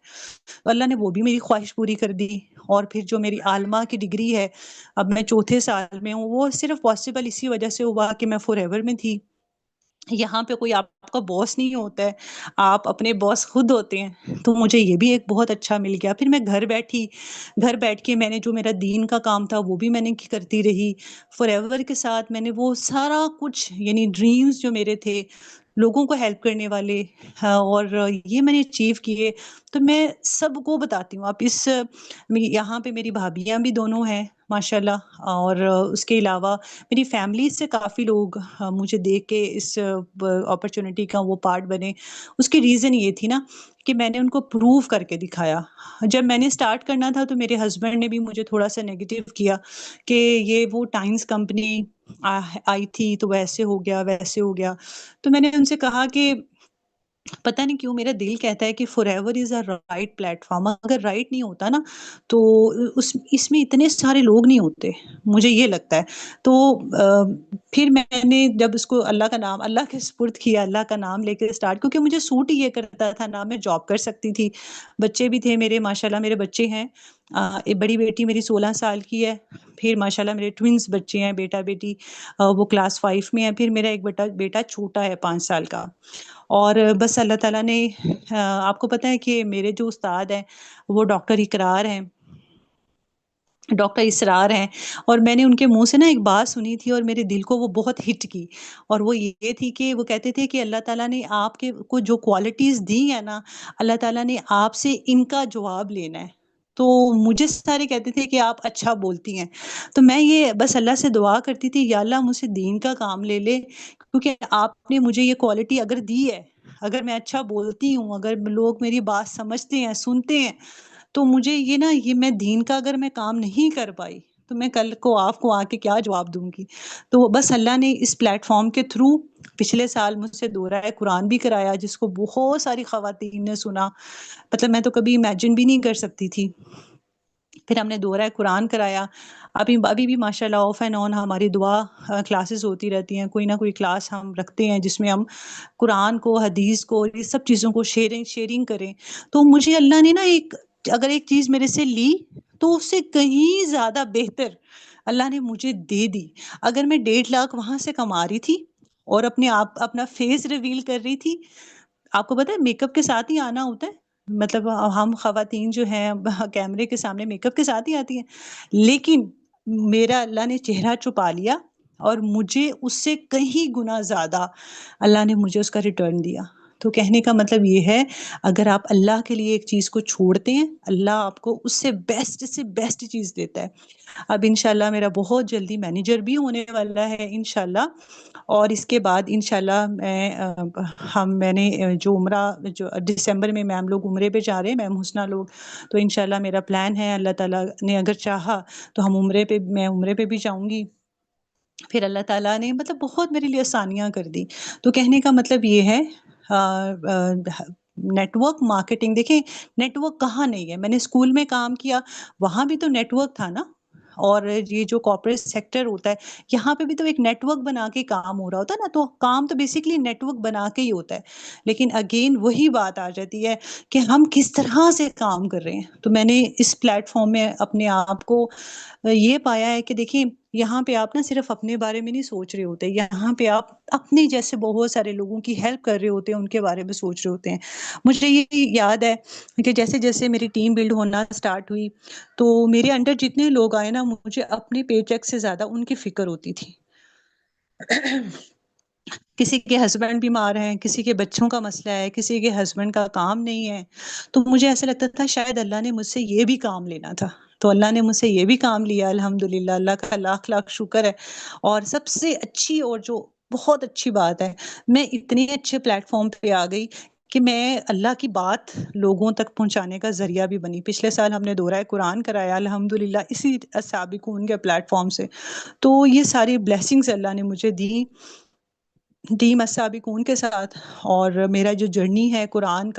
S5: तो अल्लाह ने वो भी मेरी ख्वाहिश पूरी कर दी और फिर जो मेरी आलमा की डिग्री है, अब मैं चौथे साल में हूँ, वो सिर्फ़ पॉसिबल इसी वज़ह से हुआ कि मैं फॉरएवर में थी। यहाँ पे कोई आपका बॉस नहीं होता है, आप अपने बॉस खुद होते हैं, तो मुझे ये भी एक बहुत अच्छा मिल गया। फिर मैं घर बैठी, घर बैठ के मैंने जो मेरा दीन का काम था वो भी मैंने करती रही। फॉरएवर के साथ मैंने वो सारा कुछ यानी ड्रीम्स जो मेरे थे, लोगों को हेल्प करने वाले हाँ, और ये मैंने अचीव किए, तो मैं सबको बताती हूँ। आप इस यहाँ पे मेरी भाभियाँ भी दोनों हैं माशाल्लाह और उसके अलावा मेरी फैमिली से काफ़ी लोग मुझे देख के इस अपॉर्चुनिटी का वो पार्ट बने। उसकी रीज़न ये थी ना कि मैंने उनको प्रूव करके दिखाया। जब मैंने स्टार्ट करना था तो मेरे हस्बैंड ने भी मुझे थोड़ा-सा नेगेटिव किया कि ये वो टाइम्स कंपनी आई थी तो वैसे हो गया, वैसे हो गया। तो मैंने उनसे कहा कि पता नहीं क्यों मेरा दिल कहता है कि forever is a right platform अगर राइट नहीं होता ना, तो उस इसमें इतने सारे लोग नहीं होते, मुझे ये लगता है। तो फिर मैंने जब उसको अल्लाह का नाम अल्लाह के सुपुर्द किया, अल्लाह का नाम लेके स्टार्ट क्योंकि मुझे सूट ही ये करता था, ना मैं जॉब कर सकती थी। बच्चे भी थे मेरे माशाल्लाह मेरे बच्चे हैं। एक बड़ी बेटी मेरी 16 साल की है, फिर माशाल्लाह मेरे ट्विन्स बच्चे हैं, बेटा-बेटी वो क्लास 5 में है, फिर मेरा एक बेटा छोटा है 5 साल का। और बस अल्लाह ताला ने आपको पता है कि मेरे जो उस्ताद हैं, वो डॉक्टर इकरार हैं, डॉक्टर इसरार हैं और मैंने उनके मुँह से ना एक बात सुनी थी और मेरे दिल को वो बहुत हिट की और वो ये थी कि वो कहते थे कि अल्लाह ताला ने आपके को जो क्वालिटीज़ दी है ना, अल्लाह ताला ने आपसे इनका जवाब लेना है। तो मुझे सारे कहते थे कि आप अच्छा बोलती हैं। तो मैं ये बस अल्लाह से दुआ करती थी, या अल्लाह मुझसे दीन का काम ले क्योंकि आपने मुझे ये क्वालिटी अगर दी है, अगर मैं अच्छा बोलती हूँ, अगर लोग मेरी बात समझते हैं, सुनते हैं, तो मुझे ये ना ये मैं दीन का अगर मैं काम नहीं कर पाई, तो मैं कल को आपको आके क्या जवाब दूँगी? तो बस अल्लाह ने इस प्लेटफ़ॉर्म के थ्रू पिछले साल मुझसे दोहराए कुरान भी कराया जिसको बहुत सारी ख़वातीन ने सुना। मतलब मैं तो कभी इमेजिन भी नहीं कर सकती थी। फिर हमने दोहरा कुरान कराया। अभी भी माशाल्लाह ऑफ एंड ऑन हमारी दुआ क्लासेस होती रहती हैं। कोई ना कोई क्लास हम रखते हैं जिसमें हम कुरान को, हदीस को, ये सब चीज़ों को शेयरिंग शेयरिंग करें। तो मुझे अल्लाह ने ना अगर एक चीज़ मेरे से ली, तो उससे कहीं ज़्यादा बेहतर अल्लाह ने मुझे दे दी। अगर मैं 1.5 लाख वहाँ से कमा रही थी और अपना फेस रिवील कर रही थी, आपको पता है मेकअप के साथ ही आना होता है। मतलब हम ख़वातीन जो हैं कैमरे के सामने मेकअप के साथ ही आती हैं। लेकिन मेरा अल्लाह ने चेहरा छुपा लिया और मुझे उससे कहीं गुना ज़्यादा अल्लाह ने मुझे उसका रिटर्न दिया। तो कहने का मतलब ये है, अगर आप अल्लाह के लिए एक चीज़ को छोड़ते हैं, अल्लाह आपको उससे बेस्ट से बेस्ट चीज़ देता है। अब इंशाल्लाह मेरा बहुत जल्दी मैनेजर भी होने वाला है इंशाल्लाह और इसके बाद इंशाल्लाह मैंने जो जो दिसंबर में मैम लोग उम्रे पे जा रहे हैं, मैम हुस्ना लोग, तो इंशाल्लाह मेरा प्लान है अल्लाह ताला ने अगर चाहा तो मैं उम्रे पे भी जाऊँगी। फिर अल्लाह ताला ने मतलब बहुत मेरे लिए आसानियाँ कर दी। तो कहने का मतलब ये है नेटवर्क मार्केटिंग, देखें नेटवर्क कहाँ नहीं है, मैंने स्कूल में काम किया, वहाँ भी तो नेटवर्क था ना। और ये जो कॉर्पोरेट सेक्टर होता है, यहाँ पे भी तो एक नेटवर्क बना के काम हो रहा होता है ना, तो काम तो बेसिकली नेटवर्क बना के ही होता है। लेकिन अगेन वही बात आ जाती है कि हम किस तरह से काम कर रहे हैं। तो मैंने इस प्लेटफॉर्म में अपने आप को ये पाया है कि देखिए, यहाँ पे आप ना सिर्फ अपने बारे में नहीं सोच रहे होते, यहाँ पे आप अपने जैसे बहुत सारे लोगों की हेल्प कर रहे होते हैं, उनके बारे में सोच रहे होते हैं। मुझे ये याद है कि जैसे-जैसे मेरी टीम बिल्ड होना स्टार्ट हुई, तो मेरे अंडर जितने लोग आए ना, मुझे अपने पेचेक से ज़्यादा उनकी फ़िक्र होती थी। किसी के हस्बैंड बीमार हैं, किसी के बच्चों का मसला है, किसी के हस्बैंड का काम नहीं है, तो मुझे ऐसा लगता था शायद अल्लाह ने मुझसे ये भी काम लेना था। तो अल्लाह ने मुझसे ये भी काम लिया, अल्हम्दुलिल्लाह, अल्लाह का लाख-लाख शुक्र है। और सबसे अच्छी और जो बहुत अच्छी बात है, मैं इतने अच्छे प्लेटफ़ॉर्म पे आ गई कि मैं अल्लाह की बात लोगों तक पहुँचाने का ज़रिया भी बनी। पिछले साल हमने दोहराए कुरान कराया अल्हम्दुलिल्लाह इसी साबिकून के प्लेटफ़ॉर्म से। तो ये सारी ब्लेसिंग्स अल्लाह ने मुझे दी मस्साबिकून के साथ। और मेरा जो जर्नी है कुरान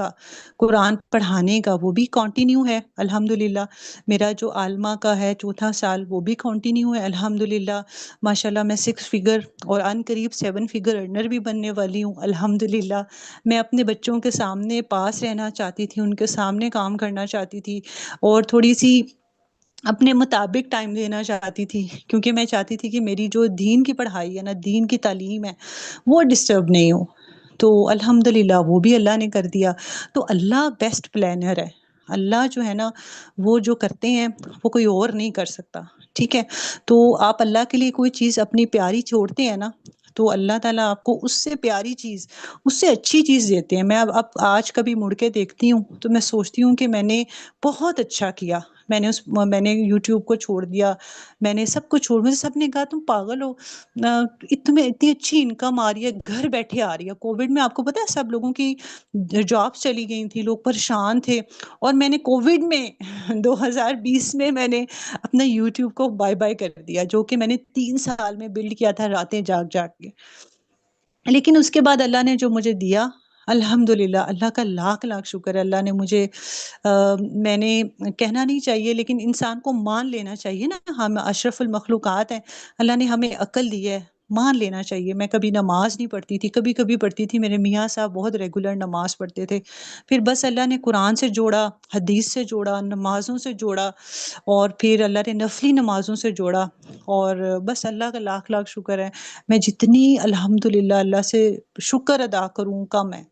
S5: पढ़ाने का, वो भी कंटिन्यू है अल्हम्दुलिल्लाह। मेरा जो आलमा का है चौथा साल, वो भी कंटिन्यू है अल्हम्दुलिल्लाह। माशाल्लाह मैं 6 फिगर और अनकरीब 7 फिगर अर्नर भी बनने वाली हूँ अल्हम्दुलिल्लाह। मैं अपने बच्चों के सामने पास रहना चाहती थी, उनके सामने काम करना चाहती थी और थोड़ी-सी अपने मुताबिक टाइम देना चाहती थी, क्योंकि मैं चाहती थी कि मेरी जो दीन की पढ़ाई है ना, दीन की तालीम है, वो डिस्टर्ब नहीं हो। तो अल्हम्दुलिल्लाह वो भी अल्लाह ने कर दिया। तो अल्लाह बेस्ट प्लानर है। अल्लाह जो है ना, वो जो करते हैं, वो कोई और नहीं कर सकता, ठीक है? तो आप अल्लाह के लिए कोई चीज़ अपनी प्यारी छोड़ते हैं ना, तो अल्लाह ताला आपको उससे प्यारी चीज़, उससे अच्छी चीज़ देते हैं। मैं अब आज कभी मुड़ के देखती हूँ, तो मैं सोचती हूँ कि मैंने बहुत अच्छा किया। मैंने यूट्यूब को छोड़ दिया, मैंने सब कुछ छोड़, मुझे सबने कहा तुम पागल हो, तुम्हें इतनी अच्छी इनकम आ रही है, घर बैठे आ रही है। कोविड में आपको पता है सब लोगों की जॉब्स चली गई थी, लोग परेशान थे और मैंने कोविड में 2020 में मैंने अपना यूट्यूब को बाय-बाय कर दिया, जो कि मैंने 3 साल में बिल्ड किया था रातें जाग-जाग के। लेकिन उसके बाद अल्लाह ने जो मुझे दिया, अल्हम्दुलिल्लाह, अल्लाह का लाख-लाख शुक्र है। अल्लाह ने मुझे मैंने कहना नहीं चाहिए, लेकिन इंसान को मान लेना चाहिए ना, हम अशरफुल मखलूक़ात हैं। अल्लाह ने हमें अक़ल दी है, मान लेना चाहिए। मैं कभी नमाज़ नहीं पढ़ती थी, कभी-कभी पढ़ती थी, मेरे मियाँ साहब बहुत रेगुलर नमाज़ पढ़ते थे। फिर बस अल्लाह ने कुरान से जोड़ा, हदीस से जोड़ा, नमाज़ों से जोड़ा और फिर अल्लाह ने नफ़ली नमाज़ों से जोड़ा और बस अल्लाह का लाख-लाख शुक्र है। मैं जितनी अल्हम्दुलिल्लाह अल्लाह से शुक्र अदा करूँ कम है।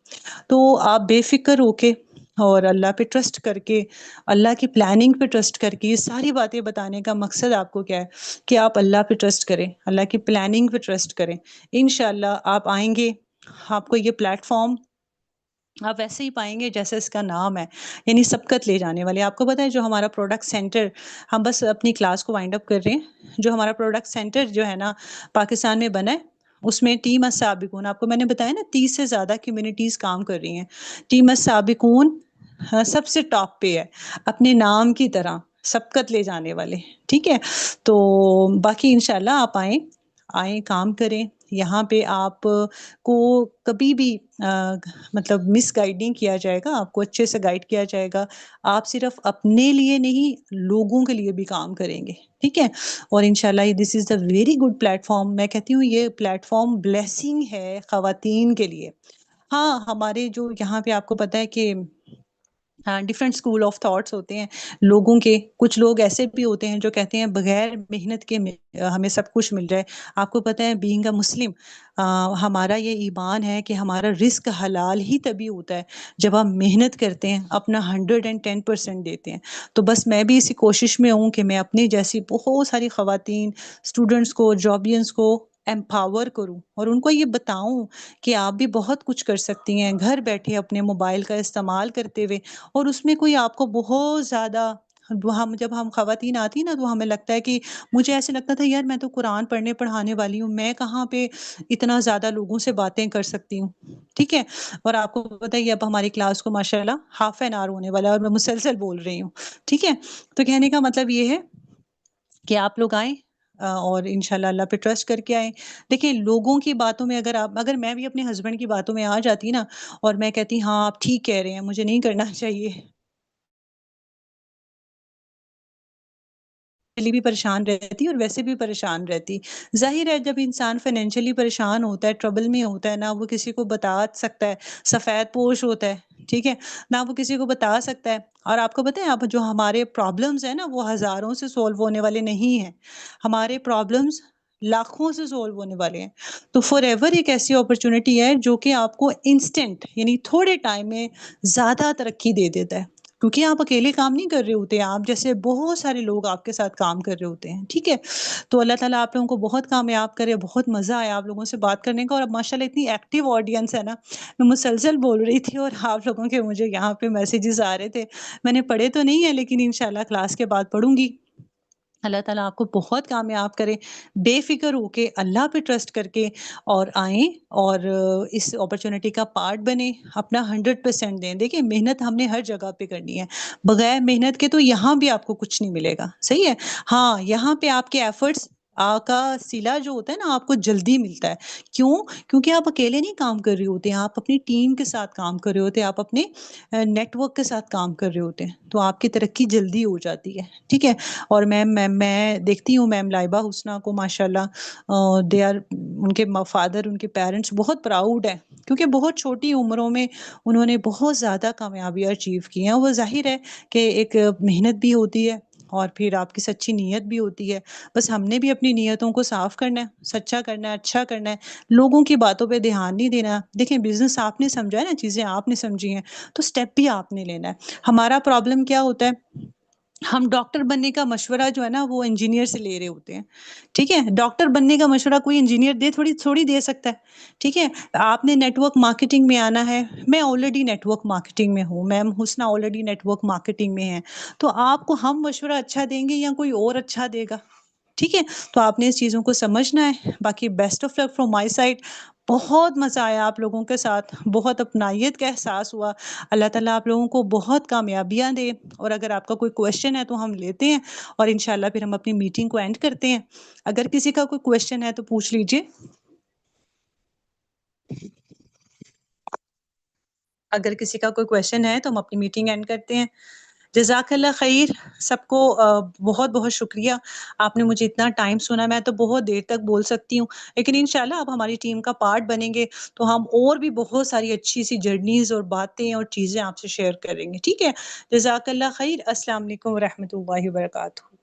S5: तो आप बेफ़िक्र होके और अल्लाह पे ट्रस्ट करके, अल्लाह की प्लानिंग पे ट्रस्ट करके, ये सारी बातें बताने का मकसद आपको क्या है कि आप अल्लाह पे ट्रस्ट करें, अल्लाह की प्लानिंग पे ट्रस्ट करें। इंशाअल्लाह आप आएँगे, आपको ये प्लेटफ़ॉर्म आप वैसे ही पाएँगे जैसे इसका नाम है, यानी सबकत ले जाने वाले। आपको पता है जो हमारा प्रोडक्ट सेंटर, हम बस अपनी क्लास को वाइंड अप कर रहे हैं। जो हमारा प्रोडक्ट सेंटर जो है ना पाकिस्तान में बना है, उसमें टीम अस्साबिकून, आपको मैंने बताया ना 30 से ज़्यादा कम्युनिटीज़ काम कर रही हैं। टीम अस्साबिकून सबसे टॉप पे है, अपने नाम की तरह सबकत ले जाने वाले, ठीक है? तो बाकी इंशाल्लाह आप आएँ काम करें। यहाँ पे आप को कभी भी मतलब मिसगाइड नहीं किया जाएगा, आपको अच्छे से गाइड किया जाएगा। आप सिर्फ़ अपने लिए नहीं, लोगों के लिए भी काम करेंगे, ठीक है? और इंशाल्लाह this is the very good platform. मैं कहती हूँ ये प्लेटफ़ॉर्म ब्लेसिंग है ख़वातीन के लिए। हाँ, हमारे जो यहाँ पे आपको पता है कि हाँ, डिफरेंट स्कूल ऑफ थॉट्स होते हैं लोगों के। कुछ लोग ऐसे भी होते हैं जो कहते हैं बगैर मेहनत के हमें सब कुछ मिल जाए। आपको पता है बीइंग अ मुस्लिम हमारा ये ईमान है कि हमारा रिज़्क हलाल ही तभी होता है जब हम मेहनत करते हैं, अपना 110% देते हैं। तो बस मैं भी इसी कोशिश में हूँ कि मैं अपनी जैसी बहुत सारी ख़वातीन, स्टूडेंट्स को, जॉबियंस को एम्पावर करूँ और उनको ये बताऊँ कि आप भी बहुत कुछ कर सकती हैं, घर बैठे अपने मोबाइल का इस्तेमाल करते हुए। और उसमें कोई आपको बहुत ज़्यादा हम जब हम ख़वातीन आती हैं ना, तो हमें लगता है कि मुझे ऐसे लगता था यार मैं तो कुरान पढ़ने पढ़ाने वाली हूँ, मैं कहाँ पे इतना ज़्यादा लोगों से बातें कर सकती हूँ, ठीक है? और आपको पता ही है अब हमारी क्लास को माशाल्लाह हाफ एन आवर होने वाला है और मैं मुसलसल बोल रही हूँ, ठीक है? तो कहने का मतलब ये है कि आप लोग आएँ, और इंशाल्लाह अल्लाह पे ट्रस्ट करके आएँ। देखिए लोगों की बातों में अगर मैं भी अपने हस्बैंड की बातों में आ जाती ना और मैं कहती हाँ, आप ठीक कह रहे हैं, मुझे नहीं करना चाहिए। फाइनेंशियली भी परेशान रहती और वैसे भी परेशान रहती। ज़ाहिर है जब इंसान फाइनेंशियली परेशान होता है, ट्रबल में होता है ना वो किसी को बता सकता है, सफ़ेदपोश होता है, ठीक है? ना वो किसी को बता सकता है और आपको पता है अब जो हमारे प्रॉब्लम्स हैं ना वो हज़ारों से सॉल्व होने वाले नहीं हैं। हमारे प्रॉब्लम्स लाखों से सॉल्व होने वाले हैं। तो फॉरएवर एक ऐसी अपॉर्च्युनिटी है जो कि आपको इंस्टेंट यानी थोड़े टाइम में ज़्यादा तरक्की दे देता है। क्योंकि आप अकेले काम नहीं कर रहे होते, आप जैसे बहुत सारे लोग आपके साथ काम कर रहे होते हैं, ठीक है? तो अल्लाह ताला आप लोगों को बहुत कामयाब करे, बहुत मज़ा आया आप लोगों से बात करने का और अब माशाल्लाह इतनी एक्टिव ऑडियंस है ना, मैं मुसलसल बोल रही थी और आप लोगों के मुझे यहाँ पे मैसेजेस आ रहे थे। मैंने पढ़े तो नहीं है लेकिन इंशाल्लाह क्लास के बाद पढ़ूँगी। अल्लाह ताला आपको बहुत कामयाब करे, बेफ़िक्र होके अल्लाह पे ट्रस्ट करके और आएँ और इस अपॉर्च्युनिटी का पार्ट बनें, अपना 100% दें। देखिए मेहनत हमने हर जगह पे करनी है, बगैर मेहनत के तो यहाँ भी आपको कुछ नहीं मिलेगा, सही है? हाँ, यहाँ पे आपके एफ़र्ट्स का सिला जो होता है ना आपको जल्दी मिलता है। क्यों? क्योंकि आप अकेले नहीं काम कर रहे होते, आप अपनी टीम के साथ काम कर रहे होते हैं, आप अपने नेटवर्क के साथ काम कर रहे होते हैं, तो आपकी तरक्की जल्दी हो जाती है, ठीक है? और मैं देखती हूँ मैम लाइबा हुस्ना को माशाल्लाह दे आर उनके फादर उनके पेरेंट्स बहुत प्राउड हैं क्योंकि बहुत छोटी उम्रों में उन्होंने बहुत ज़्यादा कामयाबी अचीव की हैं। वो ज़ाहिर है कि एक मेहनत भी होती है और फिर आपकी सच्ची नीयत भी होती है। बस हमने भी अपनी नीयतों को साफ करना है, सच्चा करना है, अच्छा करना है, लोगों की बातों पे ध्यान नहीं देना। देखिए बिज़नेस आपने समझा है ना, चीज़ें आपने समझी हैं, तो स्टेप भी आपने लेना है। हमारा प्रॉब्लम क्या होता है हम डॉक्टर बनने का मशवरा जो है ना वो इंजीनियर से ले रहे होते हैं, ठीक है? डॉक्टर बनने का मशवरा कोई इंजीनियर थोड़ी थोड़ी दे सकता है, ठीक है? आपने नेटवर्क मार्केटिंग में आना है, मैं ऑलरेडी नेटवर्क मार्केटिंग में हूँ, मैम हुस्ना ऑलरेडी नेटवर्क मार्केटिंग में है, तो आपको हम मशवरा अच्छा देंगे या कोई और अच्छा देगा? ठीक है? तो आपने इस चीज़ों को समझना है, बाकी best of luck from my side. बहुत मज़ा आया आप लोगों के साथ, बहुत अपनाइयत का एहसास हुआ। अल्लाह ताला आप लोगों को बहुत कामयाबियाँ दे और अगर आपका कोई क्वेश्चन है तो हम लेते हैं और इंशाल्लाह फिर हम अपनी मीटिंग को एंड करते हैं। अगर किसी का कोई क्वेश्चन है तो पूछ लीजिए। अगर किसी का कोई क्वेश्चन है तो हम अपनी मीटिंग एंड करते हैं। जज़ाकल्लाह ख़ैर सबको बहुत-बहुत शुक्रिया। आपने मुझे इतना टाइम सुना, मैं तो बहुत देर तक बोल सकती हूँ, लेकिन इंशाल्लाह आप हमारी टीम का पार्ट बनेंगे, तो हम और भी बहुत सारी अच्छी-सी जर्नीज़ और बातें और चीज़ें आपसे शेयर करेंगे, ठीक है? जज़ाकल्लाह ख़ैर, अस्सलाम वालेकुम व रहमतुल्लाहि व बरकातहू।